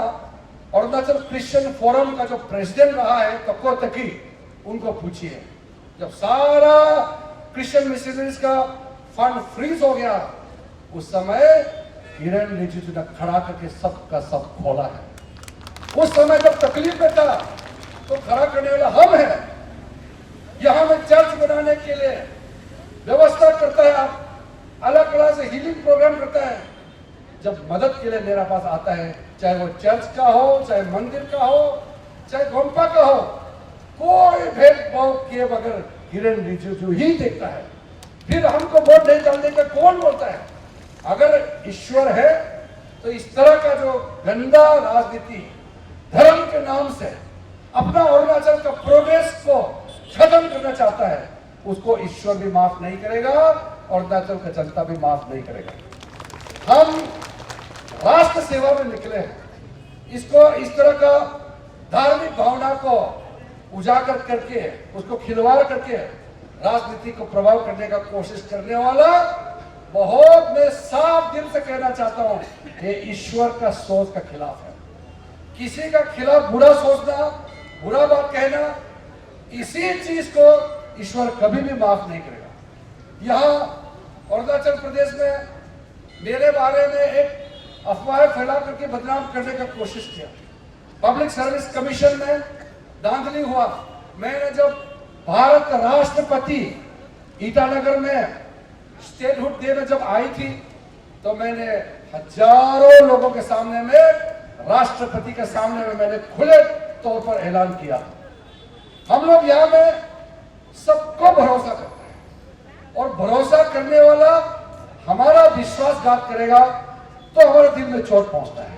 [SPEAKER 2] अरुणाचल क्रिश्चियन फोरम का जो प्रेसिडेंट रहा है तको तकी, उनको पूछिए, जब सारा क्रिश्चियन मिशनरीज का फंड फ्रीज हो गया उस समय किरण रिजिजू ने खड़ा करके सबका सब खोला है। उस समय जब तकलीफ में था तो खड़ा करने वाला हम हैं। यहां में चर्च बनाने के लिए व्यवस्था करता है, आप अलग अलग से हीलिंग प्रोग्राम करता है। जब मदद के लिए मेरा पास आता है, चाहे वो चर्च का हो, चाहे मंदिर का हो, चाहे गोम्पा का हो, कोई भेदभाव किए बगैर किरण रिजिजू ही देखता है। फिर हमको वोट नहीं डालने का कौन बोलता है? अगर ईश्वर है तो इस तरह का जो गंदा राजनीति धर्म के नाम से अपना अरुणाचल का प्रोग्रेस को खत्म करना चाहता है, उसको ईश्वर भी माफ नहीं करेगा, अरुणाचल का जनता भी माफ नहीं करेगा। हम राष्ट्र सेवा में निकले हैं, इसको इस तरह का धार्मिक भावना को उजागर करके, उसको खिलवाड़ करके राजनीति को प्रभाव करने का कोशिश करने वाला बहुत, मैं साफ दिल से कहना चाहता हूं, ये ईश्वर का सोच का खिलाफ है। किसी का खिलाफ बुरा सोचना, बुरा बात कहना, इसी चीज को ईश्वर कभी भी माफ नहीं करेगा। यहाँ अरुणाचल प्रदेश में मेरे बारे में एक अफवाह फैला करके बदनाम करने का कोशिश किया। पब्लिक सर्विस कमीशन में धांधली हुआ। मैंने जब भारत का राष्ट्रपति ईटानगर में स्टेटहुड डे में जब आई थी तो मैंने हजारों लोगों के सामने में, राष्ट्रपति के सामने में मैंने खुले तौर पर ऐलान किया, हम लोग यहाँ में सबको भरोसा करते हैं और भरोसा करने वाला हमारा विश्वासघात करेगा तो हमारे दिल में चोट पहुंचता है।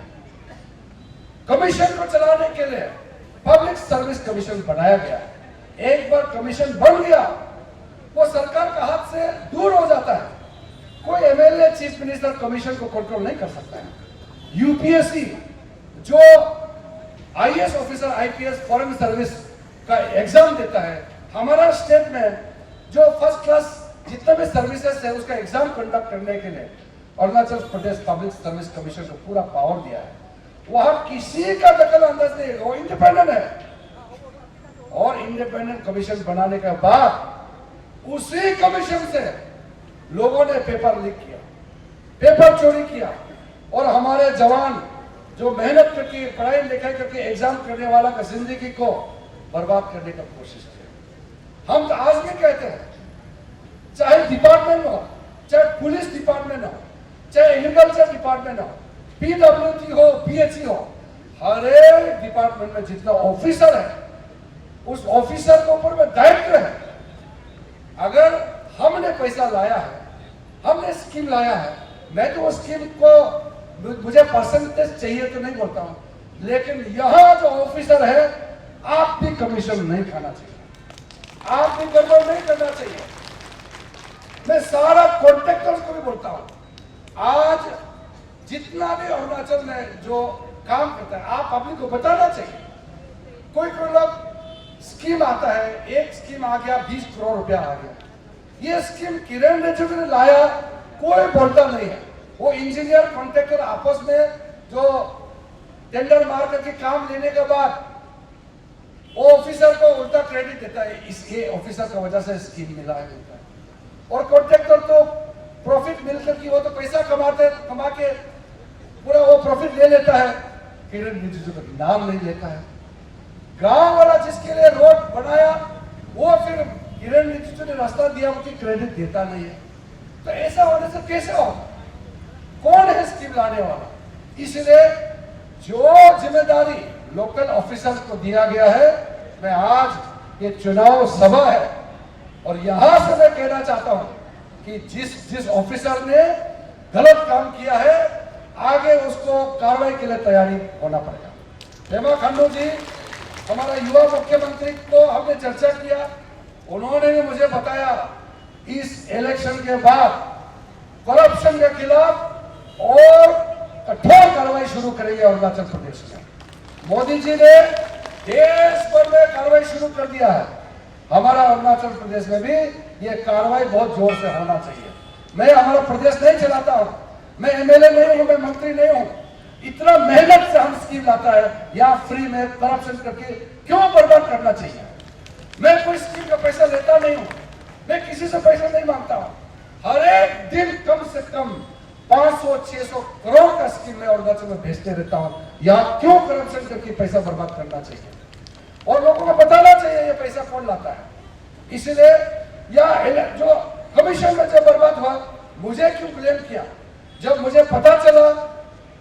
[SPEAKER 2] कमीशन को चलाने के लिए पब्लिक सर्विस कमीशन बनाया गया। एक बार कमीशन बन गया वो सरकार का हाथ से दूर हो जाता है। कोई एमएलए चीफ मिनिस्टर कमीशन को कंट्रोल नहीं कर सकता है। यूपीएससी जो IAS officer, IPS, foreign service का एग्जाम देता है, हमारा स्टेट में जो फर्स्ट क्लास जितने भी सर्विसेज है उसका एग्जाम कंडक्ट करने के लिए Arunachal Pradesh public service commission को पूरा पावर दिया है। वहां किसी का दखल अंदाज नहीं, वो इंडिपेंडेंट है। और इंडिपेंडेंट कमीशन बनाने के बाद उसी कमीशन से लोगों ने पेपर लीक किया, पेपर चोरी किया और हमारे जवान जो मेहनत करके, पढ़ाई लिखाई करके एग्जाम करने वाला का जिंदगी को बर्बाद करने का कोशिश किया। हम तो आज भी कहते हैं, चाहे डिपार्टमेंट हो, चाहे पुलिस डिपार्टमेंट हो, चाहे एग्रीकल्चर डिपार्टमेंट हो, पीडब्ल्यूडी हो, पीएचई हो, हर एक डिपार्टमेंट में जितना ऑफिसर है उस ऑफिसर के ऊपर में दायित्व है। अगर हमने पैसा लाया है, हमने स्कीम लाया है, मैं तो वो स्कीम को मुझे परसेंटेज चाहिए तो नहीं बोलता हूं, लेकिन यहां जो ऑफिसर है आप भी कमीशन नहीं खाना चाहिए, आप भी गड़बड़ नहीं करना चाहिए। मैं सारा कॉन्ट्रैक्टर्स को भी बोलता हूं, आज जितना भी अरुणाचल में जो काम करता है आप पब्लिक को बताना चाहिए। कोई लोग स्कीम आता है, एक स्कीम आ गया 20 करोड़ रुपया आ गया, ये स्कीम किरण रिजिजू ने लाया, कोई बोलता नहीं है। वो इंजीनियर कॉन्ट्रैक्टर आपस में जो टेंडर मार करके काम लेने के बाद वो ऑफिसर को उल्टा क्रेडिट देता है, इसके ऑफिसर की वजह से स्कीम मिला है बोलता है, और कॉन्ट्रैक्टर तो प्रॉफिट मिलकर की वो तो पैसा कमा के पूरा वो प्रॉफिट ले लेता है, किरण रिजिजू का नाम नहीं लेता है। गांव वाला जिसके लिए रोड बनाया वो फिर किरण रिजिजू ने रास्ता दिया, उनकी क्रेडिट देता नहीं है। तो ऐसा होने से कैसे होगा? कौन है स्कीम लाने वाला? इसलिए जो जिम्मेदारी लोकल ऑफिसर्स को दिया गया है, मैं आज ये चुनाव सभा है और यहां से मैं कहना चाहता हूं कि जिस ऑफिसर ने गलत काम किया है आगे उसको कार्रवाई के लिए तैयारी होना पड़ेगा। पेमा खांडू जी हमारा युवा मुख्यमंत्री को हमने चर्चा किया, उन्होंने भी मुझे बताया इस इलेक्शन के बाद करप्शन के खिलाफ और कठोर कार्रवाई शुरू करेंगे अरुणाचल प्रदेश में। मोदी जी ने देश भर में कार्रवाई शुरू कर दिया है, हमारा अरुणाचल प्रदेश में भी ये कार्रवाई बहुत जोर से होना चाहिए। मैं हमारा प्रदेश नहीं चलाता हूं, मैं एमएलए नहीं हूं, मैं मंत्री नहीं हूं, इतना मेहनत से हम स्कीम लाता है, या फ्री में करप्शन करके क्यों बर्बाद करना चाहिए? मैं कोई स्कीम का पैसा लेता नहीं हूं, मैं किसी से पैसा नहीं मांगता हूं, हर एक दिन कम से कम 500-600 करोड़ का स्कीम में अरुणाचल में भेजते रहता हूं। यहाँ क्यों करप्शन करके पैसा बर्बाद करना चाहिए? और लोगों को बताना चाहिए ये पैसा कौन लाता है। इसलिए या जो कमीशन में जब बर्बाद हुआ, मुझे क्यों ब्लेम किया? जब मुझे पता चला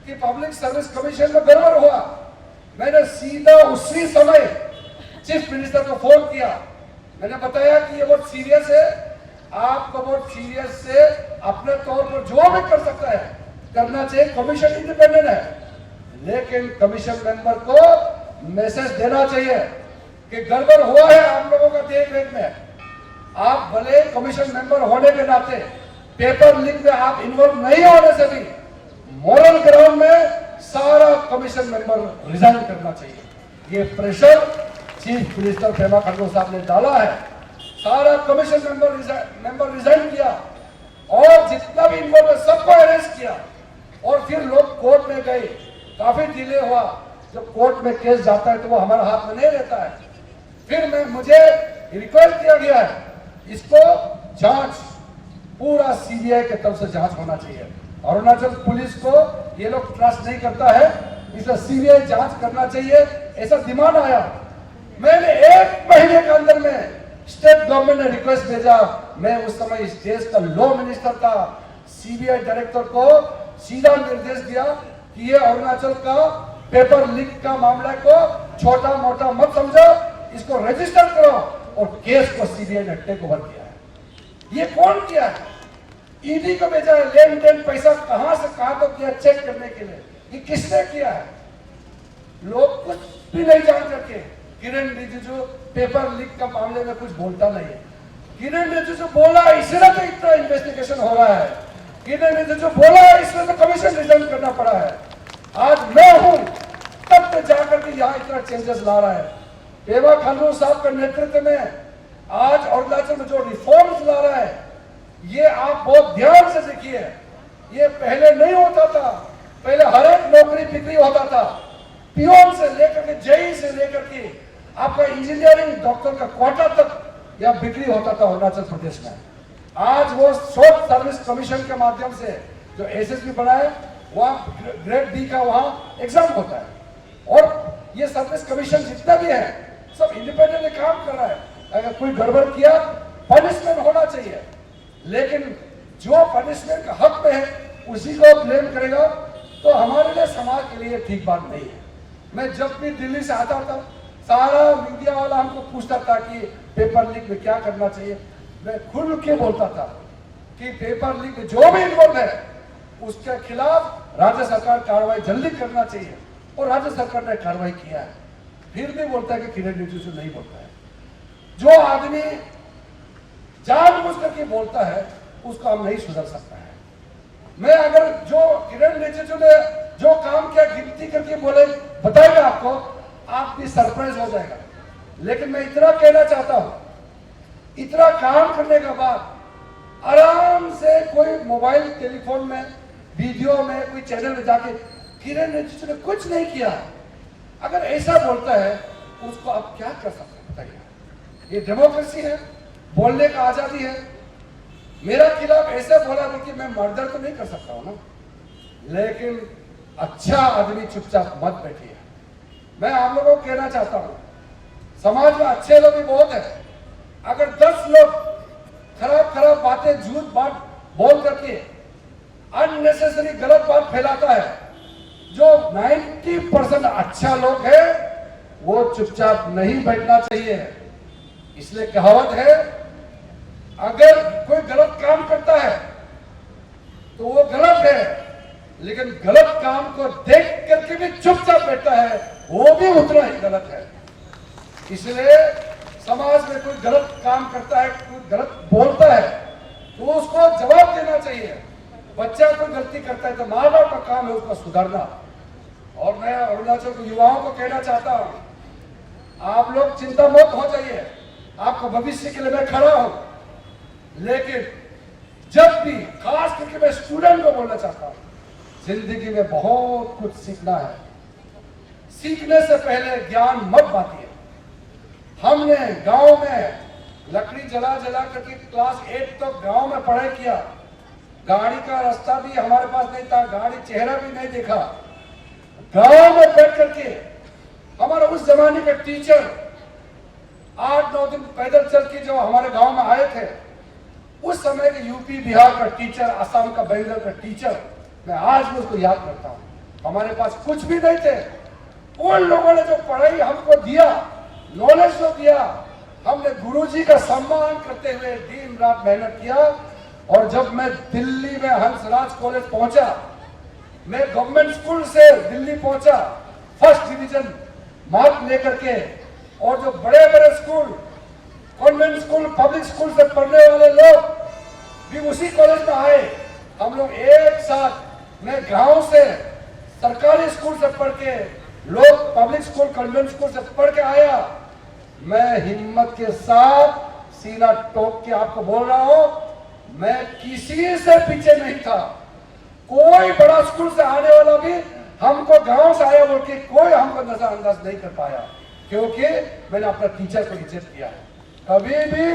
[SPEAKER 2] कि पब्लिक सर्विस कमीशन में गड़बड़ हुआ, मैंने सीधा उसी समय चीफ मिनिस्टर को फोन किया, मैंने बताया कि ये बहुत सीरियस है, आपको बहुत सीरियस से अपने तौर पर जो भी कर सकता है करना चाहिए, कमीशन इंडिपेंडेंट है, लेकिन कमीशन मेंबर को मैसेज देना चाहिए कि गड़बड़ हुआ है आप लोगों का देख रेख में। आप भले कमीशन मेंबर होने के नाते पेपर लीक में आप इन्वॉल्व नहीं होने से भी मॉरल ग्राउंड में सारा कमीशन मेंबर रिजाइन करना चाहिए। ये pressure chief minister Pema Khandu साहब ने डाला है, सारा कमीशन मेंबर रिजाइन किया और जितना भी इन्वॉल्व है सबको अरेस्ट किया, और फिर लोग कोर्ट में गए, काफी डिले हुआ। जब कोर्ट में केस जाता है तो वो हमारे हाथ में नहीं रहता है। फिर मुझे रिक्वेस्ट किया गया है, इसको जांच पूरा सीबीआई के तरफ से जांच होना चाहिए। अरुणाचल पुलिस को ये लोग ट्रस्ट नहीं करता है, इसलिए सीबीआई जांच करना चाहिए, ऐसा डिमांड आया। मैंने 1 महीने के अंदर में स्टेट गवर्नमेंट ने रिक्वेस्ट भेजा, मैं उस समय इस देश का लॉ मिनिस्टर था, सीबीआई डायरेक्टर को सीधा निर्देश दिया कि ये अरुणाचल का पेपर लीक का मामला को छोटा मोटा मत समझो, इसको रजिस्टर करो, और केस को सीबीआई ने टेक ओवर किया है। ये कौन किया है? ईडी को भेजा है, लेन देन पैसा कहां से कहां तक किया चेक करने के लिए। ये किसने किया है? लोग कुछ भी नहीं जान करके किरण रिजिजू पेपर लीक का मामले में कुछ बोलता नहीं है। किरण रिजिजू बोला इसलिए तो इतना इन्वेस्टिगेशन हो रहा है, किरण रिजिजू बोला इसलिए तो कमीशन रिजाइन करना पड़ा है। आज मैं हूं तब तो जाकर के यहाँ इतना चेंजेस ला रहा है। पेमा खांडू साहब के नेतृत्व में आज अरुणाचल में जो रिफॉर्म्स ला रहा है, ये आप बहुत ध्यान से देखिए। ये पहले नहीं होता था, पहले हर एक नौकरी बिक्री होता था, पियोन से लेकर के जेई से लेकर के आपका इंजीनियरिंग डॉक्टर का क्वार्टर तक या बिक्री होता था अरुणाचल प्रदेश में। आज वो शॉर्ट सर्विस कमीशन के माध्यम से जो एसएसबी बना है, वहाँ ग्रेड बी का वहाँ एग्जाम होता है, और ये सर्विस कमीशन जितना भी है सब इंडिपेंडेंटली काम कर रहा है। अगर कोई गड़बड़ किया पनिशमेंट होना चाहिए। लेकिन जो पनिशमेंट का हक में है उसी को ब्लेम करेगा तो हमारे लिए, समाज के लिए ठीक बात नहीं है। मैं जब भी दिल्ली से आता था, सारा मीडिया वाला हमको पूछता था कि पेपर लीक में क्या करना चाहिए। मैं खुल के बोलता था कि पेपर लीक में जो भी इन्वॉल्व है उसके खिलाफ राज्य सरकार कार्रवाई जल्दी करना चाहिए, और राज्य सरकार ने कार्रवाई किया है। फिर भी बोलता है कि किरण रिजिजू नहीं बोलता है। जो आदमी जानबूझ करके बोलता है उसको हम नहीं सुधर सकता है। मैं अगर जो किरण रिजिजू ने जो काम किया गिनती करके बोले बताएगा आपको, आप भी सरप्राइज हो जाएगा। लेकिन मैं इतना कहना चाहता हूं, इतना काम करने के बाद आराम से कोई मोबाइल टेलीफोन में वीडियो में कोई चैनल में जाके किरण रिजिजू ने कुछ नहीं किया, अगर ऐसा बोलता है उसको आप क्या कर सकते हैं बताइए। ये डेमोक्रेसी है, बोलने का आजादी है। मेरा खिलाफ ऐसा बोला कि मैं मर्डर तो नहीं कर सकता हूं ना, लेकिन अच्छा आदमी चुपचाप मत बैठिए। मैं आप लोगों को कहना चाहता हूं, समाज में अच्छे लोग भी बहुत है। अगर 10 लोग खराब खराब बातें, झूठ बात बोल करके अननेसेसरी गलत बात फैलाता है, जो 90% अच्छा लोग है वो चुपचाप नहीं बैठना चाहिए। इसलिए कहावत है, अगर कोई गलत काम करता है तो वो गलत है, लेकिन गलत काम को देख करके भी चुपचाप बैठता है वो भी उतना ही गलत है। इसलिए समाज में कोई गलत काम करता है, कोई गलत बोलता है तो उसको जवाब देना चाहिए। बच्चा कोई गलती करता है तो माँ बाप का काम है उसको सुधारना। और मैं अरुणाचल के युवाओं को कहना चाहता हूं, आप लोग चिंता मत हो जाइए, आपका भविष्य के लिए मैं खड़ा हूं। लेकिन जब भी, खास करके मैं स्टूडेंट को बोलना चाहता हूं, जिंदगी में बहुत कुछ सीखना है। सीखने से पहले ज्ञान मत बांटिए। हमने गांव में लकड़ी जला जला करके क्लास 8 तक गांव में पढ़ाई किया। गाड़ी का रास्ता भी हमारे पास नहीं था, गाड़ी चेहरा भी नहीं देखा। गांव में बैठ करके हमारा उस जमाने का टीचर 8-9 दिन पैदल चल के जो हमारे गांव में आए थे, उस समय के यूपी बिहार का टीचर, असम का, बेंगलोर का टीचर, मैं आज भी उसको याद करता हूं। हमारे पास कुछ भी नहीं थे, उन लोगों ने जो पढ़ाई हमको दिया, नॉलेज जो दिया, हमने गुरुजी का सम्मान करते हुए दिन रात मेहनत किया। और जब मैं दिल्ली में हंसराज कॉलेज पहुंचा, मैं गवर्नमेंट स्कूल से दिल्ली पहुंचा फर्स्ट डिवीजन मार्क लेकर के, और जो बड़े बड़े school, convent school, public school से पढ़ने वाले लोग भी उसी कॉलेज में आए। हम लोग एक साथ, मैं गांव से सरकारी स्कूल से पढ़ के, लोग पब्लिक स्कूल, कॉन्वेंट स्कूल से पढ़ के आया। मैं हिम्मत के साथ सीना ठोक के आपको बोल रहा हूं, मैं किसी से पीछे नहीं था। कोई बड़ा स्कूल से आने वाला भी हमको गांव से आया बोल के कोई हमको नजरअंदाज नहीं कर पाया, क्योंकि मैंने अपना टीचर को इज्जत किया है। कभी भी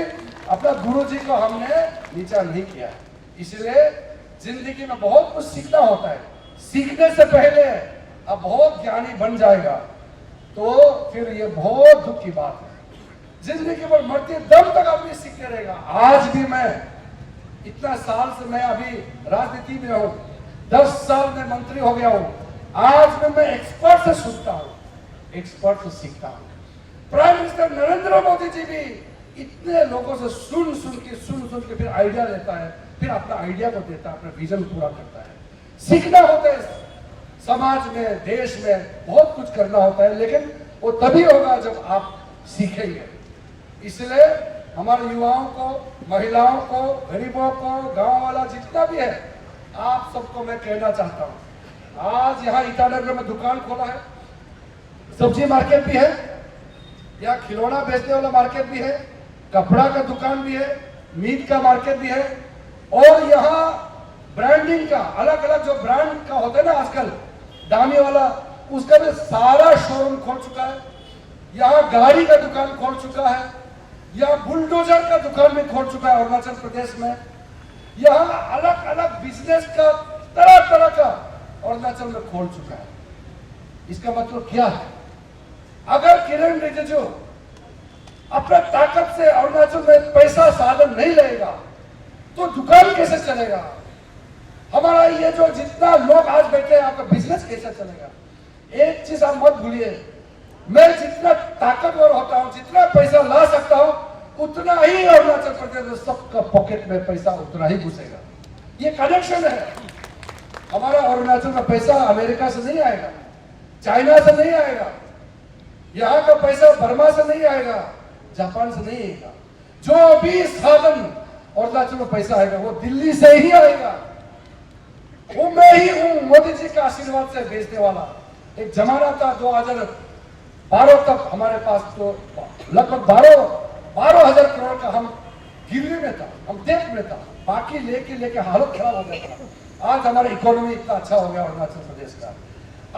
[SPEAKER 2] अपना गुरुजी को हमने नीचा नहीं किया। इसलिए जिंदगी में बहुत कुछ सीखना होता है। सीखने से पहले अब बहुत ज्ञानी बन जाएगा तो फिर ये बहुत दुख की बात है। जिंदगी पर मरते दम तक आदमी सीखते रहेगा। आज भी मैं इतना साल से मैं अभी राजनीति में हूं, 10 साल में मंत्री हो गया हूं, आज भी मैं एक्सपर्ट से सुनता हूं, एक्सपर्ट से सीखता हूं। प्राइम मिनिस्टर नरेंद्र मोदी जी भी इतने लोगों से सुन सुन के फिर आइडिया लेता है, फिर अपना आइडिया को देता है, अपना विजन पूरा करता है। सीखना होता है, समाज में, देश में बहुत कुछ करना होता है, लेकिन वो तभी होगा जब आप सीखेंगे। इसलिए हमारे युवाओं को, महिलाओं को, गरीबों को, गांव वाला जितना भी है, आप सबको मैं कहना चाहता हूं, आज यहाँ ईटानगर में दुकान खोला है, सब्जी मार्केट भी है, यहाँ खिलौना बेचने वाला मार्केट भी है, कपड़ा का दुकान भी है, मीट का मार्केट भी है, और यहाँ ब्रांडिंग का, अलग अलग जो ब्रांड का होता है ना आजकल, दामी वाला, उसका भी सारा शोरूम खोल चुका है। यहाँ गाड़ी का दुकान खोल चुका है, यहाँ बुलडोजर का दुकान भी खोल चुका है अरुणाचल प्रदेश में। यहाँ अलग अलग बिजनेस का तरह तरह का अरुणाचल में खोल चुका है। इसका मतलब क्या है? अगर किरण रिजिजू अपना ताकत से अरुणाचल में पैसा साधन नहीं लेगा तो दुकान कैसे चलेगा? हमारा ये जो जितना लोग आज बैठे हैं, आपका बिजनेस कैसे चलेगा? एक चीज आप मत भूलिए, मैं जितना ताकतवर होता हूं, जितना पैसा ला सकता हूं, उतना ही अरुणाचल प्रदेश में सबका पॉकेट में पैसा उतना ही घुसेगा। ये कनेक्शन है। हमारा अरुणाचल में पैसा अमेरिका से नहीं आएगा, चाइना से नहीं आएगा, यहाँ का पैसा बर्मा से नहीं आएगा, जापान से नहीं आएगा। जो भी साधन अरुणाचल में पैसा आएगा वो दिल्ली से ही आएगा। वो मैं ही हूं मोदी जी का आशीर्वाद से भेजने वाला। एक जमाना था 2012 तक हमारे पास तो लगभग 12,000 करोड़ का हम गिरवी में था, हम देश में था, बाकी लेके हालत खराब हो गया था। आज हमारा इकोनॉमी इतना अच्छा हो गया अरुणाचल प्रदेश का।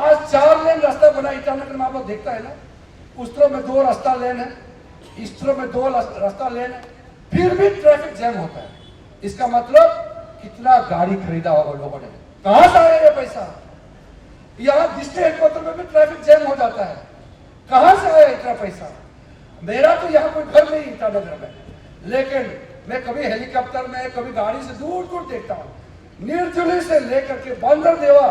[SPEAKER 2] आज 4 लेन रास्ता बना ईटानगर में, आप लोग देखता है ना, उस तरफ में 2 रास्ता लेन है, इस तरफ में 2 रास्ता लेन है, फिर भी ट्रैफिक जैम होता है। इसका मतलब कितना गाड़ी खरीदा होगा लोगों ने, कहां से आया ये पैसा? यहाँ डिस्ट्रिक्ट हेडक्वार्टर में भी ट्रैफिक जैम हो जाता है, कहां से आया इतना पैसा? मेरा तो यहाँ कोई घर नहीं ईटानगर में, लेकिन मैं कभी हेलीकॉप्टर में, कभी गाड़ी से दूर दूर देखता हूँ। निर्जुली से लेकर के बंदर देवा,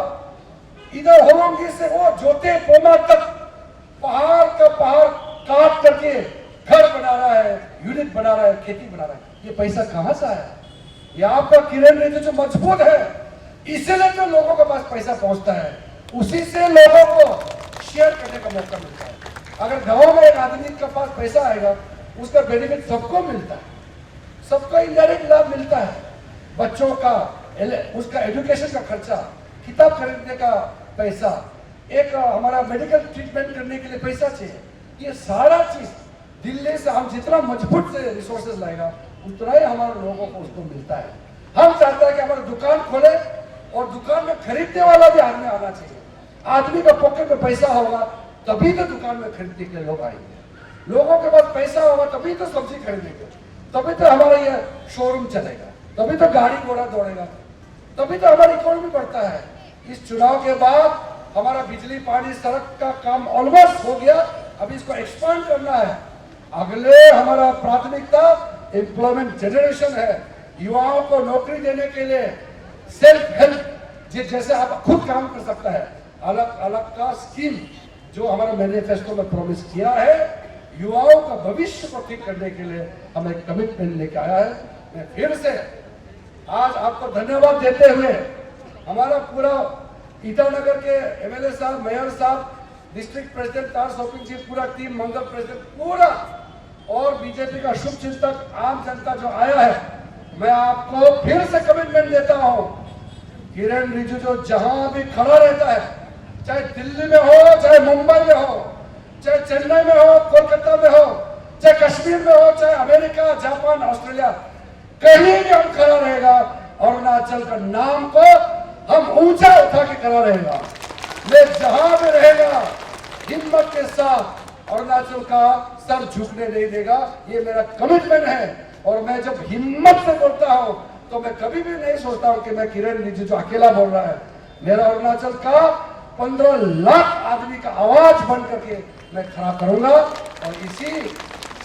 [SPEAKER 2] इधर होलोंगी से वो जोते पोमा तक पहाड़ का पहाड़ काट करके घर बना रहा है, यूनिट बना रहा है, खेती बना रहा है। ये पैसा कहां से आया? ये आपका किरण रिजिजू जो मजबूत है, इसीलिए तो लोगों के पास पैसा पहुंचता है, उसी से लोगों को शेयर करने का मौका मिलता है। अगर गांव में एक आदमी के पास पैसा आएगा, उसका बेनिफिट सबको मिलता है, सबको इनडायरेक्ट लाभ मिलता है। बच्चों का उसका एजुकेशन का खर्चा, किताब खरीदने का पैसा, एक हमारा मेडिकल ट्रीटमेंट करने के लिए पैसा चाहिए। ये सारा चीज दिल्ली से हम जितना मजबूत से रिसोर्सेज लाएगा, उतना ही हमारे लोगों को उसको मिलता है। हम चाहते हैं कि हमारा दुकान खोले और दुकान में खरीदने वाला भी आदमी आना चाहिए। आदमी का पॉकेट में पैसा होगा तभी तो दुकान में खरीदने के लिए लोग आएंगे। लोगों के पास पैसा होगा तभी तो सब्जी खरीदेंगे, तभी तो हमारा ये शोरूम चलेगा, तभी तो गाड़ी घोड़ा दौड़ेगा, तभी तो हमारी इकोनॉमी बढ़ता है। इस चुनाव के बाद हमारा बिजली पानी सड़क का काम ऑलमोस्ट हो गया, अभी इसको एक्सपांड करना है। अगले हमारा प्राथमिकता एम्प्लॉयमेंट जनरेशन है, युवाओं को नौकरी देने के लिए सेल्फ हेल्प, जैसे आप खुद काम कर सकता है, अलग अलग का स्कीम जो हमारा मैनिफेस्टो में प्रॉमिस किया है, युवाओं का भविष्य को ठीक करने के लिए हम एक कमिटमेंट लेकर आया है। मैं फिर से आज आपको धन्यवाद देते हुए हमारा पूरा ईटानगर के एमएलए साहब, मेयर साहब, डिस्ट्रिक्ट प्रेसिडेंट तार शॉपिंग जी, पूरा टीम, मंगल प्रेसिडेंट, पूरा और बीजेपी का शुभ चिंतक, आम जनता जो आया है, मैं आपको फिर से कमिटमेंट देता हूं, किरण रिजिजू जहां भी खड़ा रहता है, चाहे दिल्ली में हो, चाहे मुंबई में हो, चाहे चेन्नई में हो, कोलकाता में हो, चाहे कश्मीर में हो, चाहे अमेरिका, जापान, ऑस्ट्रेलिया, कहीं भी हम खड़ा रहेगा, अरुणाचल का नाम को हम ऊंचा उठा के खड़ा रहेगा। मैं जहां भी रहेगा हिम्मत के साथ अरुणाचल का सर झुकने नहीं देगा, ये मेरा कमिटमेंट है। और मैं जब हिम्मत से बोलता हूं तो मैं कभी भी नहीं सोचता हूं कि मैं किरण रिजिजू अकेला बोल रहा है। मेरा अरुणाचल का 15 लाख आदमी का आवाज बन करके मैं खड़ा करूंगा। और इसी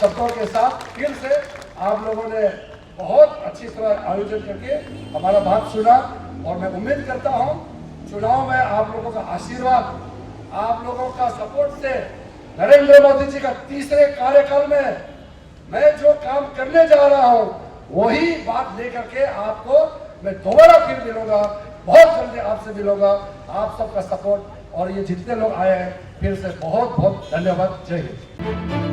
[SPEAKER 2] शब्दों के साथ फिर से आप लोगों ने बहुत अच्छी तरह आयोजन करके हमारा बात सुना, और मैं उम्मीद करता हूं चुनाव में आप लोगों का आशीर्वाद, आप लोगों का सपोर्ट से नरेंद्र मोदी जी का तीसरे कार्यकाल में मैं जो काम करने जा रहा हूं, वही बात लेकर के आपको मैं दोबारा फिर मिलूंगा, बहुत जल्दी आपसे मिलूंगा। आप सबका सपोर्ट और ये जितने लोग आए हैं, फिर से बहुत बहुत धन्यवाद। जय हिंद।